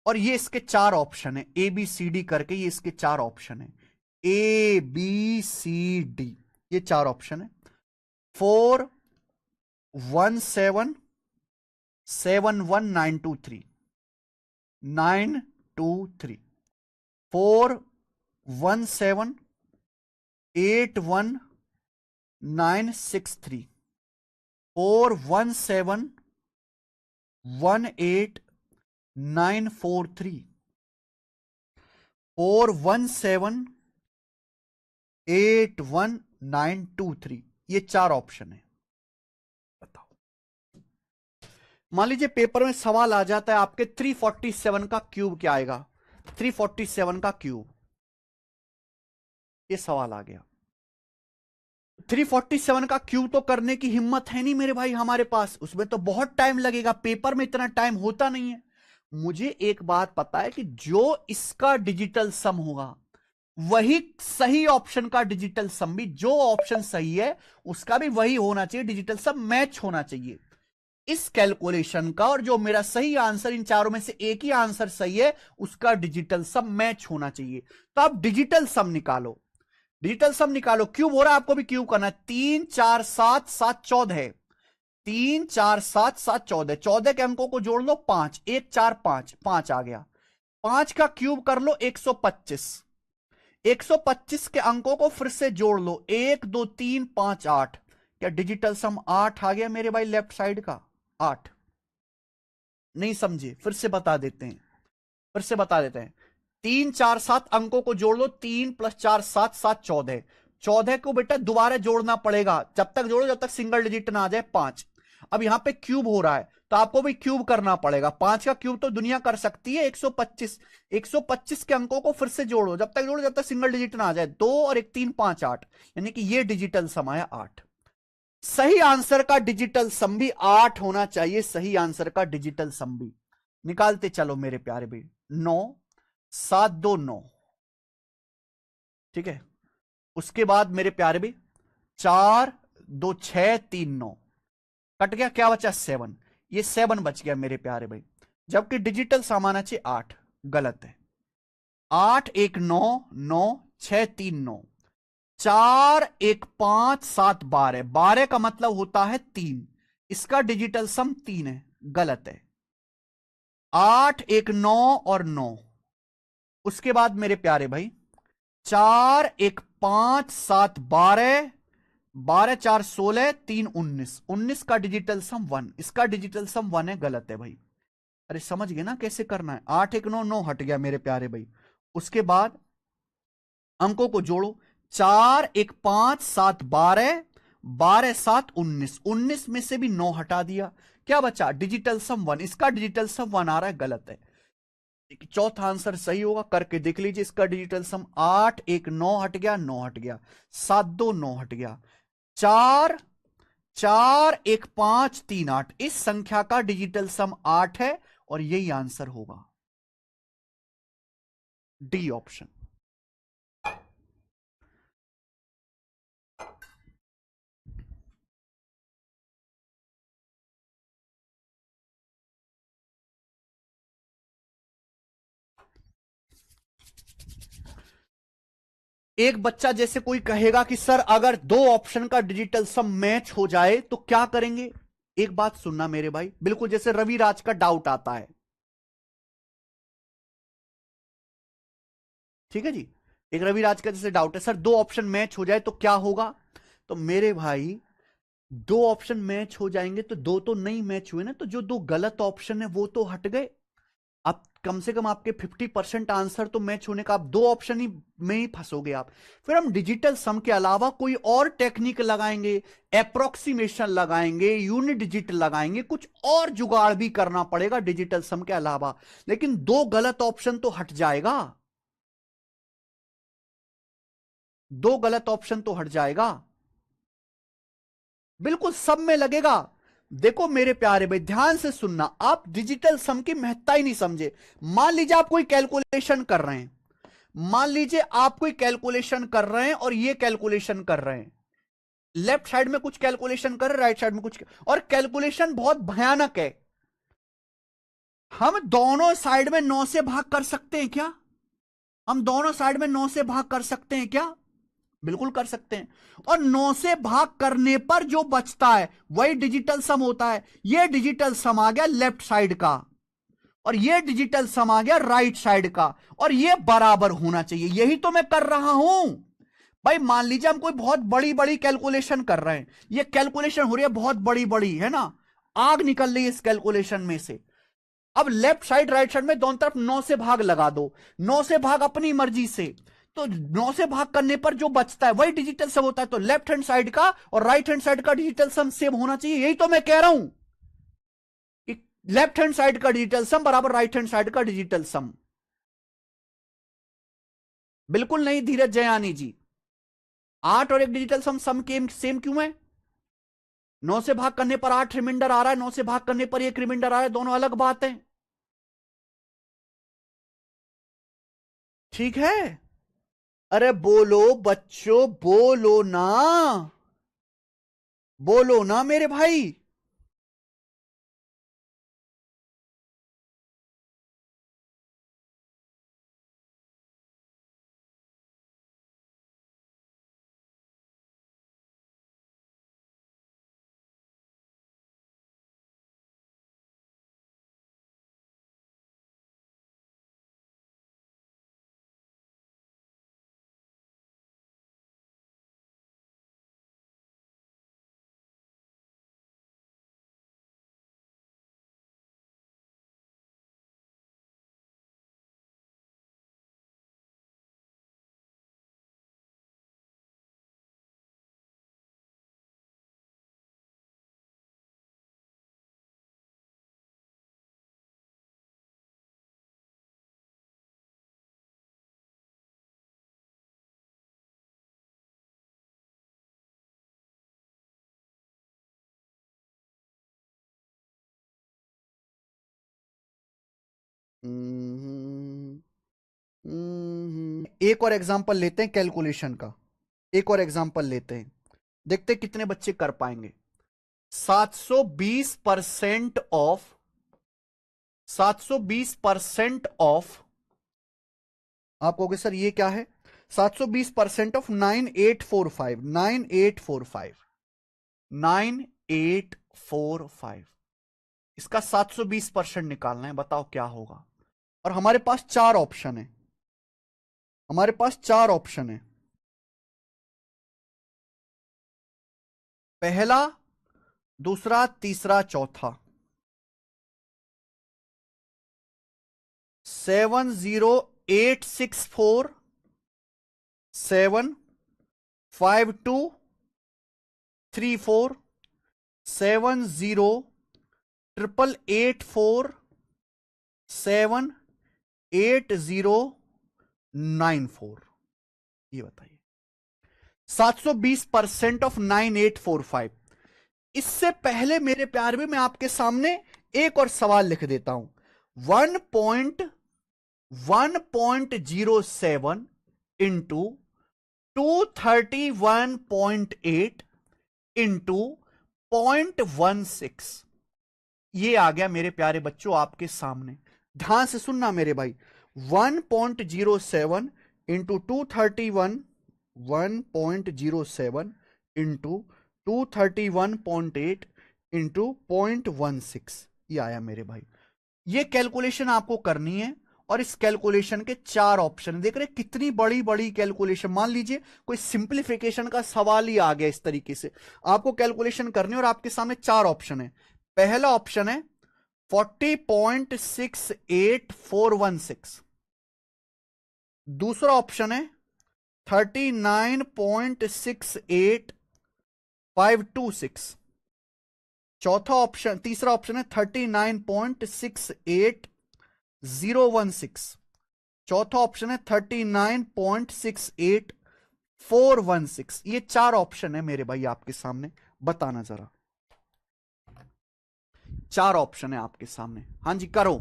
और ये इसके 4 ऑप्शन है, ए बी सी डी करके, ये इसके 4 ऑप्शन है, ए बी सी डी, ये 4 ऑप्शन है। 4 1 7 7 1 9 2 3 9 2 3, 4 1 7 8 1 9 6 3, 4 1 7 1 8 9 4 3, 4 1 7 8 1 9 2 3, ये 4 ऑप्शन है। बताओ, मान लीजिए पेपर में सवाल आ जाता है आपके 347 का क्यूब क्या आएगा, 347 का क्यूब, ये सवाल आ गया। 347 का क्यूब तो करने की हिम्मत है नहीं मेरे भाई हमारे पास, उसमें तो बहुत टाइम लगेगा, पेपर में इतना टाइम होता नहीं है। मुझे एक बात पता है कि जो इसका डिजिटल सम होगा वही सही ऑप्शन का डिजिटल सम भी, जो ऑप्शन सही है उसका भी वही होना चाहिए, डिजिटल सम मैच होना चाहिए। इस कैलकुलेशन का और जो मेरा सही आंसर, इन चारों में से एक ही आंसर सही है, उसका डिजिटल सम मैच होना चाहिए। तो आप डिजिटल सम निकालो, डिजिटल सम निकालो। क्यूब हो रहा है, आपको भी क्यूब करना है। 3 4 7 7 14, 3 4 7 7 14, 14 के अंकों को जोड़ लो 5, 1 4 5, 5 आ गया। 5 का क्यूब कर लो 125, 125 के अंकों को फिर से जोड़ लो, 1 2 3 5 8, क्या डिजिटल सम 8 आ गया मेरे भाई लेफ्ट साइड का, 8। नहीं समझे, फिर से बता देते हैं, फिर से बता देते हैं। 3 4 7 अंकों को जोड़ लो, 3 + 4 7 7 14, 14 को बेटा दोबारा जोड़ना पड़ेगा, जब तक जोड़ो जब तक सिंगल डिजिट ना आ जाए 5। अब यहां पे क्यूब हो रहा है तो आपको भी क्यूब करना पड़ेगा, 5 का क्यूब तो दुनिया कर सकती है 125, 125 के अंकों को फिर से जोड़ो, जब तक सिंगल डिजिट ना आ जाए, 2 और 1 3 5 8, यानी कि ये डिजिटल सम आया 8। सही आंसर का डिजिटल सम भी 8 होना चाहिए, सही आंसर का डिजिटल सम भी। निकालते चलो मेरे प्यारे भाई, 9 7 2 9, ठीक है। उसके बाद मेरे प्यारे भी 4 2 6 3 9, कट गया, क्या बचा 7, ये 7 बच गया मेरे प्यारे भाई, जबकि डिजिटल सामाना चाहिए 8, गलत है। 8 1 9 9 6 3 9, 4 1 5 7 12, 12 का मतलब होता है 3, इसका डिजिटल सम 3 है, गलत है। 8 1 9 और 9, उसके बाद मेरे प्यारे भाई 4 1 5 7 12, 12 4 16 3 19, 19 का डिजिटल सम 1, इसका डिजिटल सम 1 है, गलत है भाई। अरे समझ गए ना कैसे करना है। 8 1 9 9 हट गया मेरे प्यारे भाई। उसके बाद अंकों को जोड़ो, 4 1 5 7 12, 12 7 19, 19 में से भी 9 हटा दिया, क्या बचा डिजिटल सम 1, इसका डिजिटल सम 1 आ रहा है, गलत है। चौथा आंसर सही होगा, करके देख लीजिए। इसका डिजिटल सम 8 1 9 हट गया, 9 हट गया, 7 2 9 हट गया, 4 4 1 5 3 8, इस संख्या का डिजिटल सम 8 है और यही आंसर होगा, डी ऑप्शन। एक बच्चा जैसे कोई कहेगा कि सर अगर दो ऑप्शन का डिजिटल सम मैच हो जाए तो क्या करेंगे। एक बात सुनना मेरे भाई, बिल्कुल जैसे रवि राज का डाउट आता है, ठीक है जी। एक रवि राज का जैसे डाउट है, सर दो ऑप्शन मैच हो जाए तो क्या होगा। तो मेरे भाई दो ऑप्शन मैच हो जाएंगे तो दो तो नहीं मैच हुए ना, तो जो दो गलत ऑप्शन है वो तो हट गए। आप कम से कम आपके 50% आंसर तो मैच होने का, आप दो ऑप्शन ही में ही फंसोगे आप। फिर हम डिजिटल सम के अलावा कोई और टेक्निक लगाएंगे, अप्रोक्सीमेशन लगाएंगे, यूनिट डिजिट लगाएंगे, कुछ और जुगाड़ भी करना पड़ेगा डिजिटल सम के अलावा, लेकिन दो गलत ऑप्शन तो हट जाएगा, दो गलत ऑप्शन तो हट जाएगा, बिल्कुल सब में लगेगा। देखो मेरे प्यारे भाई ध्यान से सुनना, आप डिजिटल सम की महत्ता ही नहीं समझे। मान लीजिए आप कोई कैलकुलेशन कर रहे हैं, मान लीजिए आप कोई कैलकुलेशन कर रहे हैं और ये कैलकुलेशन कर रहे हैं, लेफ्ट साइड में कुछ कैलकुलेशन कर रहे हैं, राइट साइड में कुछ, और कैलकुलेशन बहुत भयानक है। हम दोनों साइड में 9 से भाग कर सकते हैं क्या? हम दोनों साइड में 9 से भाग कर सकते हैं क्या? बिल्कुल कर सकते हैं। और 9 से भाग करने पर जो बचता है वही डिजिटल सम होता है। यह डिजिटल सम आ गया लेफ्ट साइड का, और यह डिजिटल सम आ गया राइट साइड का, और यह बराबर होना चाहिए। यही तो मैं कर रहा हूं भाई। मान लीजिए हम कोई बहुत बड़ी बड़ी कैलकुलेशन कर रहे हैं, ये कैलकुलेशन हो रही है बहुत बड़ी बड़ी, है ना, आग निकल रही है इस कैलकुलेशन में से। अब लेफ्ट साइड राइट साइड में दोनों तरफ 9 से भाग लगा दो, 9 से भाग अपनी मर्जी से, तो 9 से भाग करने पर जो बचता है वही डिजिटल सम होता है। तो लेफ्ट हैंड साइड का और राइट हैंड साइड का डिजिटल सम सेम होना चाहिए। यही तो मैं कह रहा हूं कि लेफ्ट हैंड साइड का डिजिटल सम बराबर राइट हैंड साइड का डिजिटल सम। बिल्कुल नहीं धीरज जयानी जी, 8 और एक डिजिटल सम सम के सेम क्यों है? 9 से भाग करने पर 8 रिमाइंडर आ रहा है, 9 से भाग करने पर 1 रिमाइंडर आ रहा है, दोनों अलग बात है, ठीक है। अरे बोलो बच्चों, बोलो ना, बोलो ना मेरे भाई। एक और एग्जांपल लेते हैं कैलकुलेशन का, एक और एग्जांपल लेते हैं, देखते हैं कितने बच्चे कर पाएंगे। 720% ऑफ, 720% ऑफ, आप कहोगे सर ये क्या है? 720% ऑफ 9845, 9845, 9845, इसका 720% निकालना है, बताओ क्या होगा। और हमारे पास चार ऑप्शन है, हमारे पास चार ऑप्शन है, पहला, दूसरा, तीसरा, चौथा। 70864, 75234, 70888, 78094, ये बताइए। 720% ऑफ 9845। इससे पहले मेरे प्यार भी मैं आपके सामने एक और सवाल लिख देता हूं। 1.07 इंटू 231.8 इंटू 0.16, ये आ गया मेरे प्यारे बच्चों आपके सामने। ध्यान से सुनना मेरे भाई, 1.07 इंटू 1.07 इंटू 231.8 इंटू 0.16, ये आया मेरे भाई। ये कैलकुलेशन आपको करनी है और इस कैलकुलेशन के 4 ऑप्शन देख रहे, कितनी बड़ी बड़ी कैलकुलेशन। मान लीजिए कोई सिंप्लीफिकेशन का सवाल ही आ गया इस तरीके से, आपको कैलकुलेशन करनी है और आपके सामने 4 ऑप्शन है। पहला ऑप्शन है 40.68416, दूसरा ऑप्शन है 39.68526, चौथा ऑप्शन, तीसरा ऑप्शन है 39.68016, चौथा ऑप्शन है 39.68416। ये 4 ऑप्शन है मेरे भाई आपके सामने, बताना जरा। 4 ऑप्शन है आपके सामने, हाँ जी करो।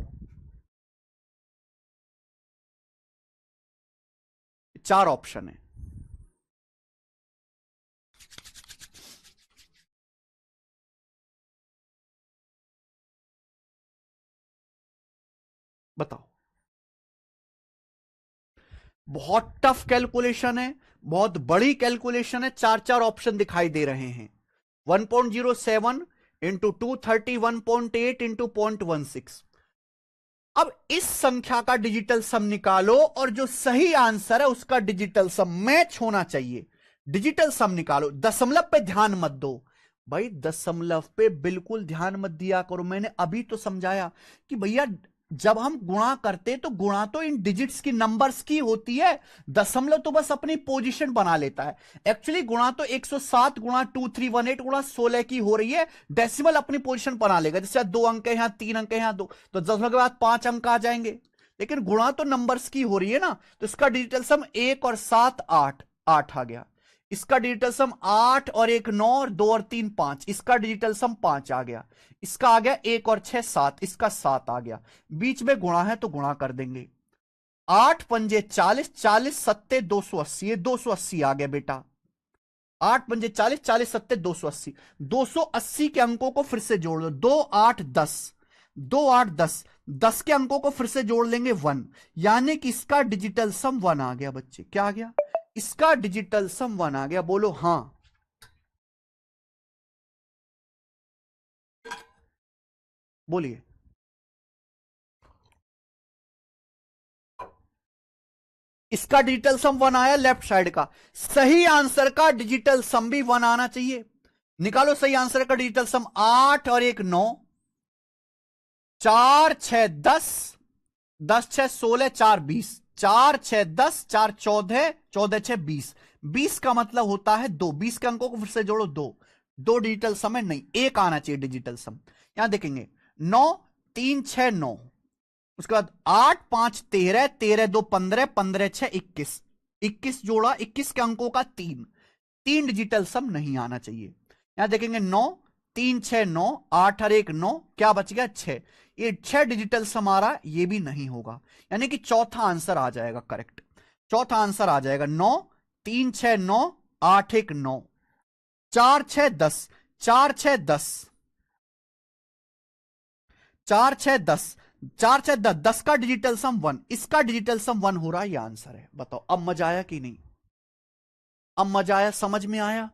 4 ऑप्शन है, बताओ। बहुत टफ कैलकुलेशन है, बहुत बड़ी कैलकुलेशन है, 4 ऑप्शन दिखाई दे रहे हैं। 1.07 इंटू 231.8 इंटू 0.16। अब इस संख्या का डिजिटल सम निकालो और जो सही आंसर है उसका डिजिटल सम मैच होना चाहिए। डिजिटल सम निकालो, दशमलव पे ध्यान मत दो भाई, दशमलव पे बिल्कुल ध्यान मत दिया करो। मैंने अभी तो समझाया कि भैया जब हम गुणा करते तो गुणा तो इन डिजिट्स की, नंबर्स की होती है, दशमलव तो बस अपनी पोजीशन बना लेता है। एक्चुअली गुणा तो 107 गुणा 2318 गुणा 16 की हो रही है, डेसिमल अपनी पोजीशन बना लेगा। जैसे 2 अंक है यहां, 3 अंक है यहां, 2 तो दशमलव के बाद 5 अंक आ जाएंगे, लेकिन गुणा तो नंबर्स की हो रही है ना। तो इसका डिजिटल सम 1 और 7 8, 8 आ गया। इसका डिजिटल सम 8 और 1 9 और 2 और 3 5, इसका डिजिटल सम 5 आ गया। इसका आ गया 1 और 6 7, इसका 7 आ गया। बीच में गुणा है तो गुणा कर देंगे। 8 पंजे 40, 40 सत्ते 280, ये 280 आ गया बेटा। 8 पंजे 40, 40 सत्ते 280, 280 के अंकों को फिर से जोड़ दो। 2 8 10, 2 8 10, 10 के अंकों को फिर से जोड़ लेंगे 1, यानी कि इसका डिजिटल सम 1 आ गया। बच्चे क्या आ गया? इसका डिजिटल सम 1 आ गया। बोलो हां, बोलिए। इसका डिजिटल सम 1 आया, लेफ्ट साइड का। सही आंसर का डिजिटल सम भी 1 आना चाहिए। निकालो सही आंसर का डिजिटल सम। 8 और 1 9, 4 6 10, 10 6 16, 4 20, 4 6 10, 4 14, 14 6 20, 20 का मतलब होता है 2। 20 के अंकों को फिर से जोड़ो, 2। 2 डिजिटल सम है, नहीं 1 आना चाहिए डिजिटल सम। यहां देखेंगे 9 3 6 9, उसके बाद 8 5 13, 13 2 15, 15 6 21, 21 जोड़ा, 21 के अंकों का 3। 3 डिजिटल सम नहीं आना चाहिए। यहां देखेंगे 9 3 6 9, 8 और 1 9, क्या बच गया 6। ये 6 डिजिटल सम आ रहा, ये भी नहीं होगा, यानी कि चौथा आंसर आ जाएगा करेक्ट। चौथा आंसर आ जाएगा 9 3 6 9, 8 1 9, 4 6 10, 4 6 10, 4 6 10, 4 6 10, 10 का डिजिटल सम 1, इसका डिजिटल सम 1 हो रहा है, ये आंसर है। बताओ अब मजा आया कि नहीं? अब मजा आया, समझ में आया?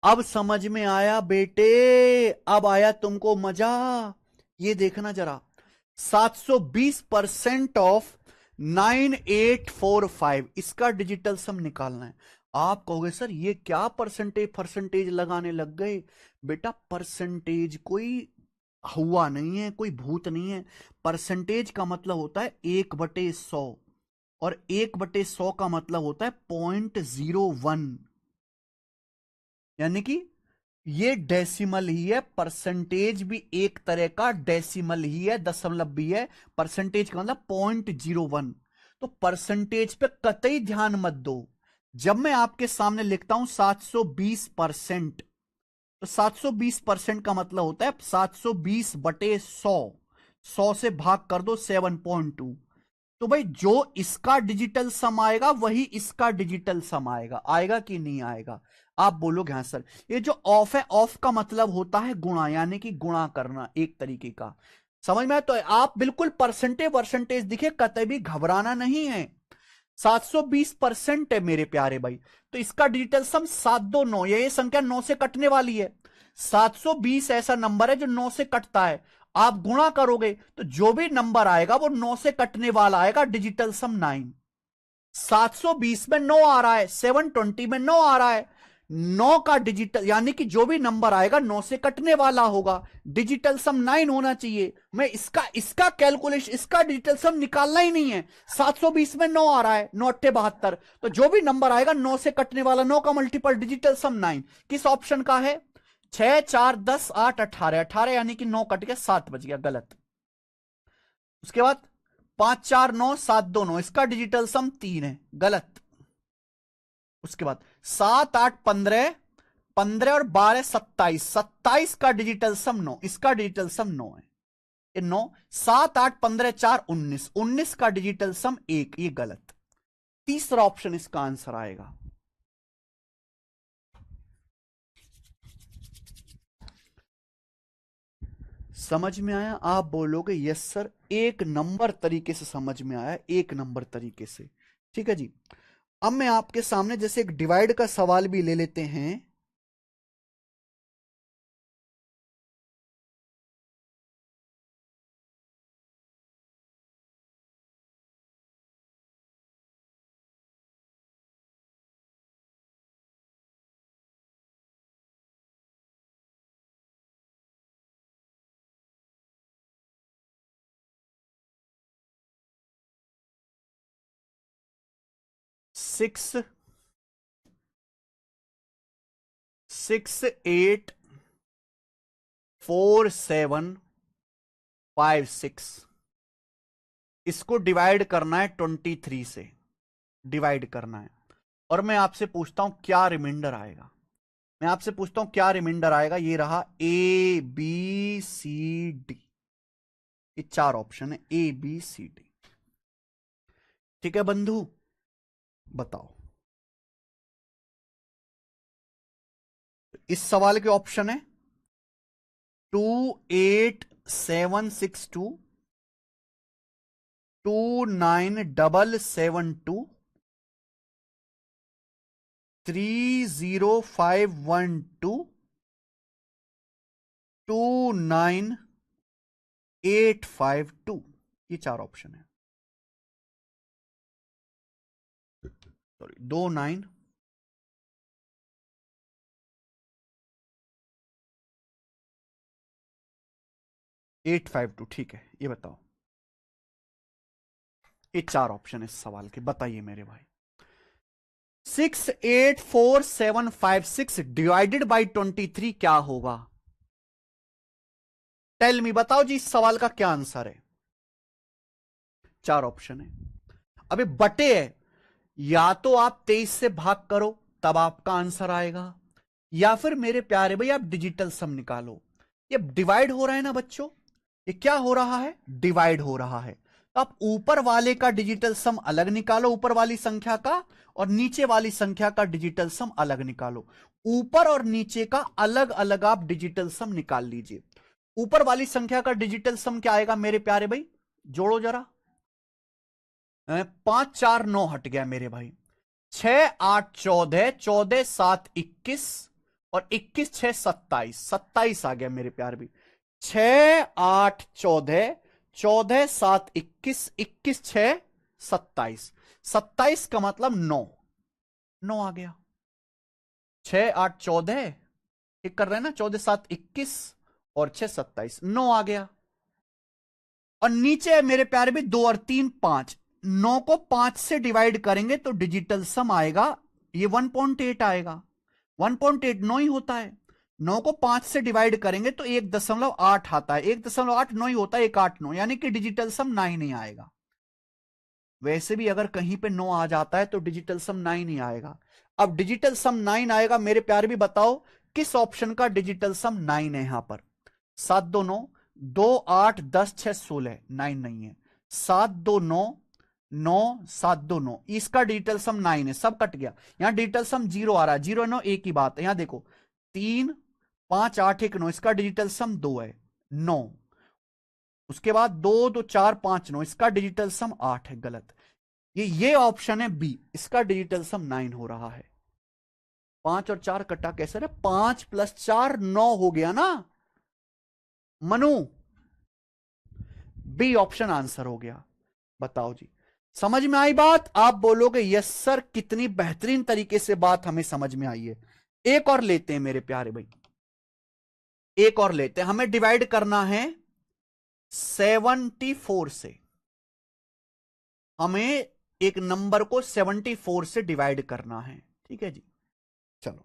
अब समझ में आया बेटे, अब आया तुमको मजा। ये देखना जरा, 720% ऑफ 9845, इसका डिजिटल सम निकालना है। आप कहोगे सर ये क्या परसेंटेज परसेंटेज लगाने लग गए? बेटा परसेंटेज कोई हुआ नहीं है, कोई भूत नहीं है। परसेंटेज का मतलब होता है 1/100, और 1/100 का मतलब होता है 0.01, यानी कि ये डेसिमल ही है। परसेंटेज भी एक तरह का डेसिमल ही है, दशमलव भी है। परसेंटेज का मतलब 0.01। तो परसेंटेज पे कतई ध्यान मत दो। जब मैं आपके सामने लिखता हूं 720%, तो तो 720% का मतलब होता है 720 बटे 100, 100 से भाग कर दो 7.2। तो भाई जो इसका डिजिटल सम आएगा वही इसका डिजिटल सम आएगा। आएगा कि नहीं आएगा? आप बोलोगे हाँ सर। ये जो ऑफ है, ऑफ का मतलब होता है गुणा, यानी कि गुणा करना एक तरीके का। समझ में आया? तो आप बिल्कुल परसेंटेज दिखे, कतई भी घबराना नहीं है। 720% है मेरे प्यारे भाई। तो इसका डिजिटल सम 729, ये संख्या 9 से कटने वाली है। 720 ऐसा नंबर है जो 9 से कटता है। आप गुणा करोगे तो जो भी नंबर आएगा वो 9 से कटने वाला आएगा, डिजिटल सम 9। 720 में 9 आ रहा है, 720 में 9 आ रहा है। 9 का डिजिटल, यानी कि जो भी नंबर आएगा 9 से कटने वाला होगा, डिजिटल सम 9 होना चाहिए। मैं इसका कैलकुलेशन, इसका डिजिटल सम निकालना ही नहीं है। 720 में 9 आ रहा है, 9 8 72, तो जो भी नंबर आएगा 9 से कटने वाला, 9 का मल्टीपल डिजिटल सम 9। किस ऑप्शन का है? 6 4 10 8 18, 18 यानी कि 9 कट गया, 7 बच गया, गलत। उसके बाद 5 4 9 7 2 9, इसका डिजिटल सम 3 है, गलत। उसके बाद 7 8 15, 15 और 12 27, 27 का डिजिटल सम 9, इसका डिजिटल सम 9 है, ये 9। 7 8 15 4 19, 19 का डिजिटल सम 1, ये गलत। तीसरा ऑप्शन इसका आंसर आएगा। समझ में आया? आप बोलोगे यस सर, एक नंबर तरीके से समझ में आया, एक नंबर तरीके से। ठीक है जी। अब मैं आपके सामने जैसे एक डिवाइड का सवाल भी ले लेते हैं। सिक्स 8 4 7 5 6, इसको डिवाइड करना है 23 से, डिवाइड करना है। और मैं आपसे पूछता हूं क्या रिमाइंडर आएगा। मैं आपसे पूछता हूं क्या रिमाइंडर आएगा। ये रहा ए बी सी डी, ये 4 ऑप्शन है, ए बी सी डी। ठीक है बंधु, बताओ। इस सवाल के ऑप्शन है 2 8 7 6 2, 2 9 7 7 2, 3 0 5 1 2, 2 9 8 5 2, ये 4 ऑप्शन है। सॉरी, 2 9 8 5 2, ठीक है। ये बताओ, ये 4 ऑप्शन है इस सवाल के, बताइए मेरे भाई। 6 8 4 7 5 6 डिवाइडेड बाई 23 क्या होगा? टेल मी, बताओ जी, इस सवाल का क्या आंसर है? 4 ऑप्शन है। अबे बटे है, या तो आप 23 से भाग करो तब आपका आंसर आएगा, या फिर मेरे प्यारे भाई आप डिजिटल सम निकालो। ये डिवाइड हो रहा है ना बच्चों, ये क्या हो रहा है? डिवाइड हो रहा है। तो आप ऊपर वाले का डिजिटल सम अलग निकालो, ऊपर वाली संख्या का, और नीचे वाली संख्या का डिजिटल सम अलग निकालो। ऊपर और नीचे का अलग अलग आप डिजिटल सम निकाल लीजिए। ऊपर वाली संख्या का डिजिटल सम क्या आएगा मेरे प्यारे भाई? जोड़ो जरा। 5 4 9 हट गया मेरे भाई। 6 8 14, 14 7 21, और 21 6 27, 27 आ गया मेरे प्यारे भाई। 6 8 14, 14 7 21, 21 6 27, 27 का मतलब 9, 9 आ गया। 6 8 14, एक कर रहे हैं ना, 14 7 21 और 6 27, 9 आ गया। और नीचे है मेरे प्यारे भी 2 और 3 5, 9 को 5 से डिवाइड करेंगे तो डिजिटल सम आएगा, ये 1.8 आएगा। 1.8 9 ही होता है। 9 को 5 से डिवाइड करेंगे तो 1.8 आता है, 1.8 9 ही होता है, 189, यानी कि डिजिटल सम 9 नहीं आएगा। वैसे भी अगर कहीं पे 9 आ जाता है तो डिजिटल सम 9 ही आएगा। अब डिजिटल सम 9 आएगा मेरे प्यारे भी, बताओ किस ऑप्शन का डिजिटल सम 9 है यहां पर? 7 2 9, 2 8 10 6 16, 9 नहीं है। 7 2 9, 9 7 2 9, इसका डिजिटल सम 9 है, सब कट गया। यहां डिजिटल सम 0 आ रहा है, 0 9 एक ही बात है। यहां देखो 3 5 8 1 9, इसका डिजिटल सम 2 है, 9। उसके बाद 2 2 4 5 9, इसका डिजिटल सम 8 है, गलत। ये ऑप्शन है बी, इसका डिजिटल सम 9 हो रहा है। 5 और 4 कटा कैसे रे? 5 + 4 9 हो गया ना मनु। बी ऑप्शन आंसर हो गया। बताओ जी, समझ में आई बात? आप बोलोगे यस सर, कितनी बेहतरीन तरीके से बात हमें समझ में आई है। एक और लेते हैं मेरे प्यारे भाई, एक और लेते हैं। हमें डिवाइड करना है 74 से। हमें एक नंबर को 74 से डिवाइड करना है, ठीक है जी। चलो,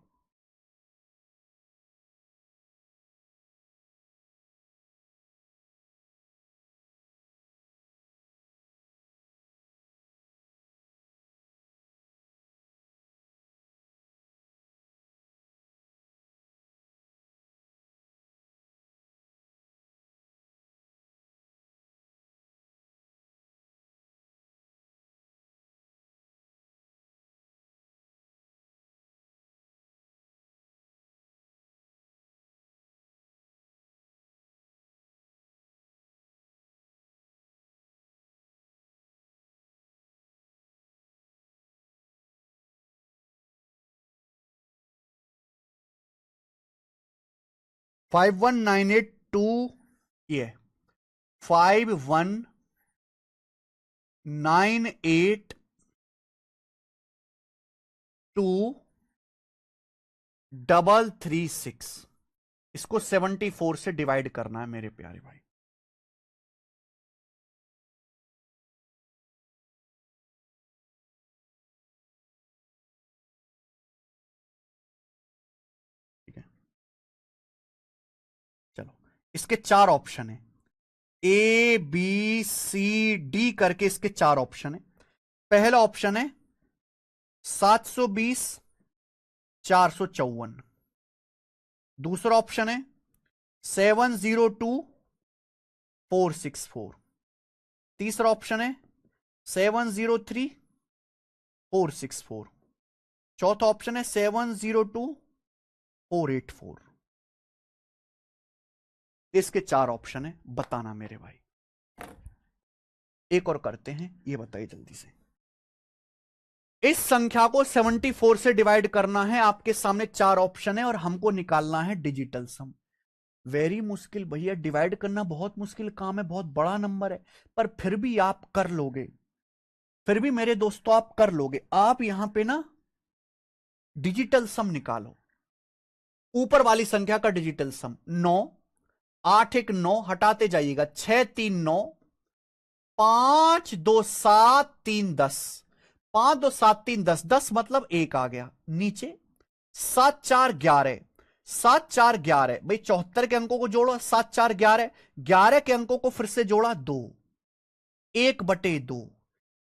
फाइव 51982, ये 51982 इसको 74 से डिवाइड करना है मेरे प्यारे भाई। ठीक है, चलो, इसके 4 ऑप्शन है, ए बी सी डी करके इसके 4 ऑप्शन है। पहला ऑप्शन है 720 454। दूसरा ऑप्शन है 702 464। तीसरा ऑप्शन है 703 464। चौथा ऑप्शन है 702 484। इसके 4 ऑप्शन है, बताना मेरे भाई। एक और करते हैं, ये बताइए जल्दी से। इस संख्या को 74 से डिवाइड करना है, आपके सामने 4 ऑप्शन है और हमको निकालना है डिजिटल सम। वेरी मुश्किल भैया, डिवाइड करना बहुत मुश्किल काम है, बहुत बड़ा नंबर है, पर फिर भी आप कर लोगे। फिर भी मेरे दोस्तों आप कर लोगे। आप यहां पे ना डिजिटल सम निकालो। ऊपर वाली संख्या का डिजिटल सम 9, 8 1 9, हटाते जाइएगा, 6 3 9, 5 2 7 3 10, 5 2 7 3 10, 10 मतलब 1 आ गया नीचे। 7 4 11, 7 4 11 भाई, 74 के अंकों को जोड़ो, 7 4 11, 11 के अंकों को फिर से जोड़ा, 2, 1/2,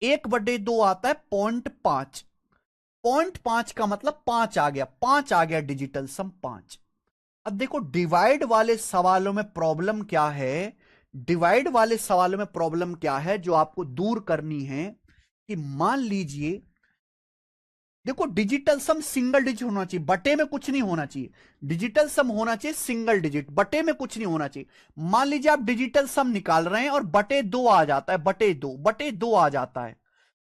1/2 आता है 0.5। 0.5 का मतलब 5 आ गया, 5 आ गया डिजिटल सम 5। अब देखो डिवाइड वाले सवालों में प्रॉब्लम क्या है, डिवाइड वाले सवालों में प्रॉब्लम क्या है जो आपको दूर करनी है, कि मान लीजिए, देखो डिजिटल सम सिंगल डिजिट होना चाहिए, बटे में कुछ नहीं होना चाहिए। डिजिटल सम होना चाहिए सिंगल डिजिट, बटे में कुछ नहीं होना चाहिए। मान लीजिए आप डिजिटल सम निकाल रहे हैं और बटे 2 आ जाता है, बटे दो आ जाता है,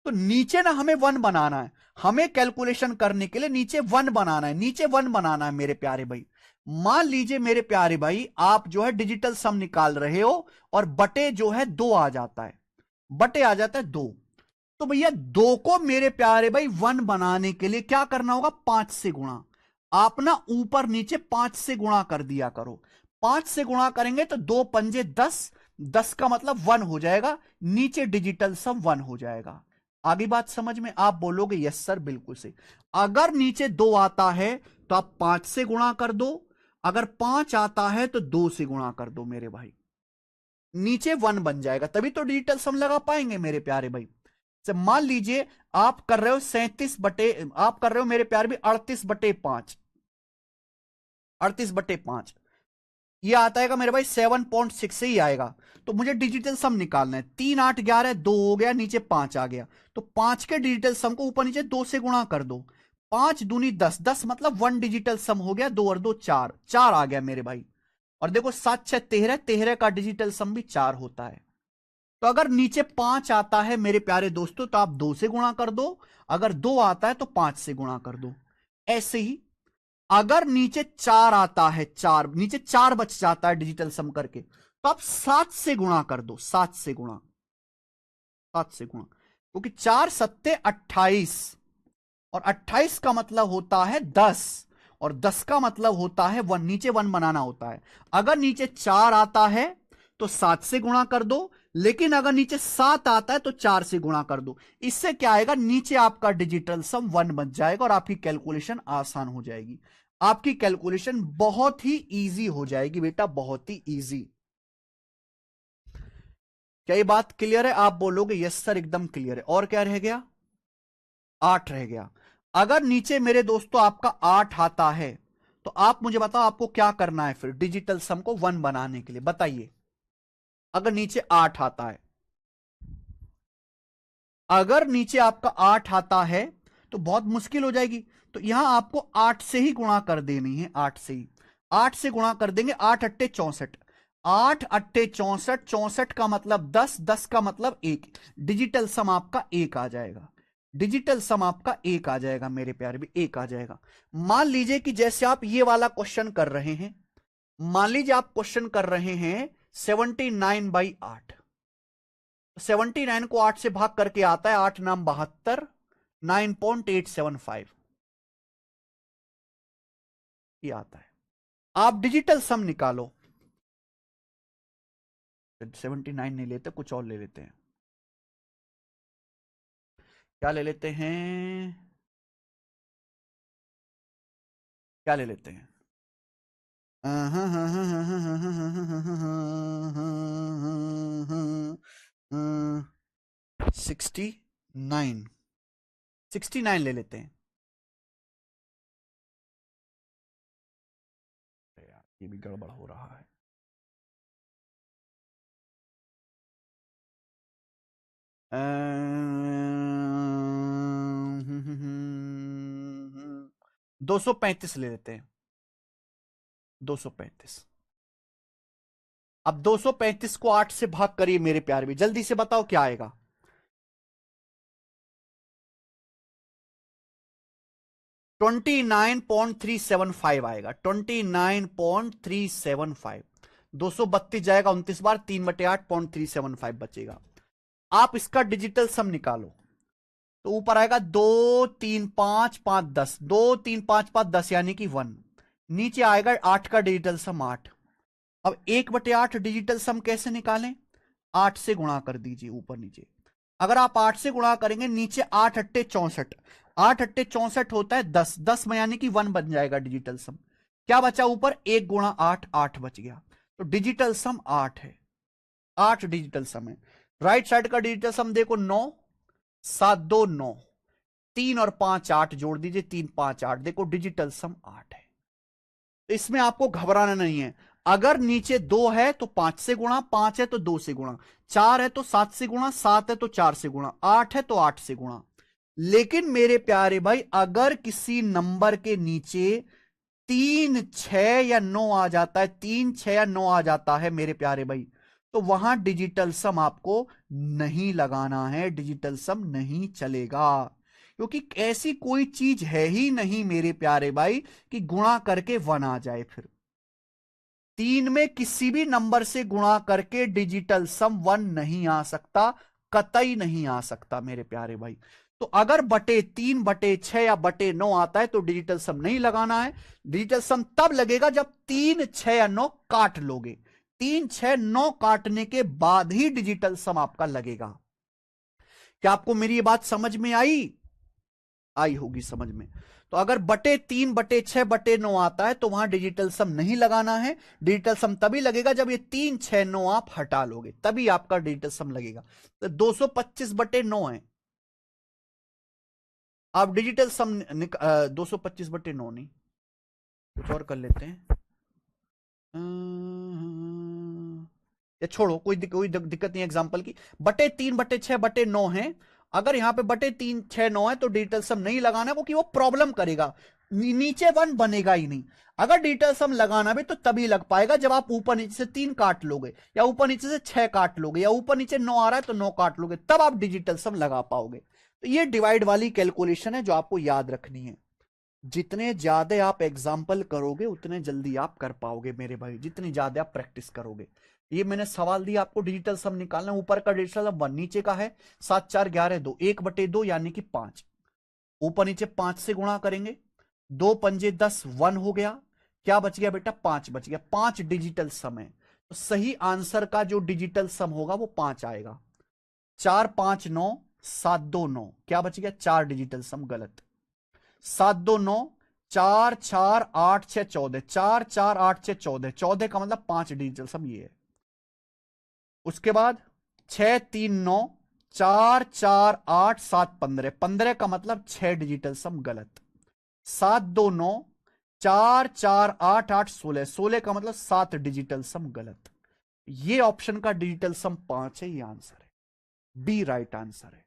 तो नीचे ना हमें 1 बनाना है। हमें कैलकुलेशन करने के लिए नीचे 1 बनाना है, नीचे 1 बनाना है मेरे प्यारे भाई। मान लीजिए मेरे प्यारे भाई, आप जो है डिजिटल सम निकाल रहे हो और बटे जो है 2 आ जाता है, बटे आ जाता है 2। तो भैया 2 को मेरे प्यारे भाई 1 बनाने के लिए क्या करना होगा? 5 से गुणा। आप ना ऊपर नीचे 5 से गुणा कर दिया करो। 5 से गुणा करेंगे तो 2 पंजे 10, 10 का मतलब 1 हो जाएगा, नीचे डिजिटल सम 1 हो जाएगा। आगे बात समझ में? आप बोलोगे यस सर बिल्कुल से। अगर नीचे 2 आता है तो आप 5 से गुणा कर दो, अगर 5 आता है तो 2 से गुणा कर दो मेरे भाई, नीचे 1 बन जाएगा, तभी तो डिजिटल सम लगा पाएंगे मेरे प्यारे भाई। से मान लीजिए आप कर रहे हो 37 बटे, आप कर रहे हो मेरे प्यारे भी 38/5। 38/5 ये आता है मेरे भाई 7.6 से ही आएगा। तो मुझे डिजिटल सम निकालना है। 3 8 11 2 हो गया, नीचे 5 आ गया। तो 5 के डिजिटल सम को ऊपर नीचे 2 से गुणा कर दो। 5 दूनी 10, 10 मतलब 1 डिजिटल सम हो गया। 2 और 2 4, 4 आ गया मेरे भाई। और देखो 7 6 13, 13 का डिजिटल सम भी 4 होता है। तो अगर नीचे 5 आता है मेरे प्यारे दोस्तों तो आप 2 से गुणा कर दो। अगर 2 आता है तो 5 से गुणा कर दो। ऐसे ही अगर नीचे 4 आता है, 4 नीचे 4 बच जाता है डिजिटल सम करके, तो आप 7 से गुणा कर दो। 7 से गुणा, 7 से गुणा, क्योंकि 4 सत्ते 28, और 28 का मतलब होता है 10, और 10 का मतलब होता है 1, नीचे 1 बनाना होता है। अगर नीचे 4 आता है तो 7 से गुणा कर दो, लेकिन अगर नीचे 7 आता है तो 4 से गुणा कर दो। इससे क्या आएगा, नीचे आपका डिजिटल सम 1 बच जाएगा और आपकी कैलकुलेशन आसान हो जाएगी। आपकी कैलकुलेशन बहुत ही इजी हो जाएगी बेटा, बहुत ही इजी। क्या ये बात क्लियर है? आप बोलोगे यस सर एकदम क्लियर है। और क्या रह गया? 8 रह गया। अगर नीचे मेरे दोस्तों आपका 8 आता है तो आप मुझे बताओ आपको क्या करना है फिर डिजिटल सम को 1 बनाने के लिए, बताइए। अगर नीचे 8 आता है, अगर नीचे आपका 8 आता है तो बहुत मुश्किल हो जाएगी। तो यहां आपको 8 से ही गुणा कर देनी है। 8 से ही, 8 से गुणा कर देंगे। 8 अट्टे 64, 8 अट्टे 64, 64 का मतलब 10, 10 का मतलब 1। डिजिटल सम आपका 1 आ जाएगा। डिजिटल सम आपका 1 आ जाएगा मेरे प्यारे भी, 1 आ जाएगा। मान लीजिए कि जैसे आप ये वाला क्वेश्चन कर रहे हैं, मान लीजिए आप क्वेश्चन कर रहे हैं 79/8। 79 को 8 से भाग करके आता है 8 नाम 72, 9.875 ये आता है। आप डिजिटल सम निकालो। 79 नहीं लेते, कुछ और ले लेते हैं। क्या ले लेते हैं? क्या ले लेते हैं? 69, 69 ले लेते हैं। यार ये भी गड़बड़ हो रहा है। अ, 235 ले लेते हैं। 235। अब 235 को 8 से भाग करिए मेरे प्यारे भी, जल्दी से बताओ क्या आएगा। 29.375 आएगा। 29.375। 232 जाएगा 29 बार, 3/8.375 बचेगा। आप इसका डिजिटल सम निकालो तो ऊपर आएगा 2 3 5 5 10, 2 3 5 5 10 यानी कि 1। नीचे आएगा 8 का डिजिटल सम 8। अब 1/8 डिजिटल सम कैसे निकालें? 8 से गुणा कर दीजिए ऊपर नीचे। अगर आप 8 से गुणा करेंगे, नीचे 8 अट्टे 64, 8 अट्टे 64 होता है 10, 10 में यानी कि 1 बन जाएगा डिजिटल सम। क्या बचा ऊपर? 1 गुणा 8, 8 बच गया। तो डिजिटल सम 8 है। 8 डिजिटल सम है। राइट साइड का डिजिटल सम देखो 9, 7 2 9, 3 और 5 8 जोड़ दीजिए, 3 5 8, देखो डिजिटल सम 8 है। तो इसमें आपको घबराना नहीं है। अगर नीचे 2 है तो 5 से गुणा, 5 है तो 2 से गुणा, 4 है तो 7 से गुणा, 7 है तो 4 से गुणा, 8 है तो 8 से गुणा। लेकिन मेरे प्यारे भाई अगर किसी नंबर के नीचे 3 6 या 9 आ जाता है, 3 6 या 9 आ जाता है मेरे प्यारे भाई, तो वहां डिजिटल सम आपको नहीं लगाना है, डिजिटल सम नहीं चलेगा। क्योंकि ऐसी कोई चीज है ही नहीं मेरे प्यारे भाई कि गुणा करके 1 आ जाए। फिर 3 में किसी भी नंबर से गुणा करके डिजिटल सम 1 नहीं आ सकता, कतई नहीं आ सकता मेरे प्यारे भाई। तो अगर बटे 3 बटे 6 या बटे 9 आता है तो डिजिटल सम नहीं लगाना है। डिजिटल सम तब लगेगा जब 3 6 या 9 काट लोगे। 3 6 9 काटने के बाद ही डिजिटल सम आपका लगेगा। क्या आपको मेरी ये बात समझ में आई? आई होगी समझ में। तो अगर बटे 3 बटे 6 बटे 9 आता है तो वहां डिजिटल सम नहीं लगाना है। डिजिटल सम तभी लगेगा जब ये 3 6 9 आप हटा लोगे, तभी आपका डिजिटल सम लगेगा। तो 225/9 है। आप डिजिटल सम 225/9 नहीं, कुछ और कर लेते हैं। या छोड़ो, कोई दिक्कत नहीं एग्जांपल की। बटे 3/6/9 है। अगर यहाँ पे बटे 3 6 9 है तो डिजिटल सम नहीं लगाना, क्योंकि वो प्रॉब्लम करेगा, नीचे 1 बनेगा ही नहीं। अगर डिजिटल सम लगाना भी तो तभी लग पाएगा जब आप ऊपर नीचे से 3 काट लोगे, या ऊपर नीचे से 6 काट लोगे, या ऊपर नीचे 9 आ रहा है तो 9 काट लोगे, तब आप डिजिटल सम लगा पाओगे। तो ये डिवाइड वाली कैलकुलेशन है जो आपको याद रखनी है। जितने ज्यादा आप एग्जाम्पल करोगे उतने जल्दी आप कर पाओगे मेरे भाई, जितनी ज्यादा आप प्रैक्टिस करोगे। ये मैंने सवाल दिया आपको, डिजिटल सम निकालना। ऊपर का डिजिटल सम 1, नीचे का है 7 4 11 2, 1/2 यानी कि 5। ऊपर नीचे 5 से गुणा करेंगे, 2 पंजे 10, 1 हो गया। क्या बच गया बेटा? 5 बच गया। 5 डिजिटल सम है, तो सही आंसर का जो डिजिटल सम होगा वो 5 आएगा। 4 5 9, 7 2 9, क्या बच गया? 4 डिजिटल सम गलत। 7 2 9, 4 4 8 6 14, 4 4 8 6 14, 14 का मतलब 5 डिजिटल सम ये है। उसके बाद 6 3 9, 4 4 8 7 15, 15 का मतलब 6 डिजिटल सम गलत। 7 2 9, 4 4 8 8 16, 16 का मतलब 7 डिजिटल सम गलत। ये ऑप्शन का डिजिटल सम 5 है, ये आंसर है, बी राइट आंसर है।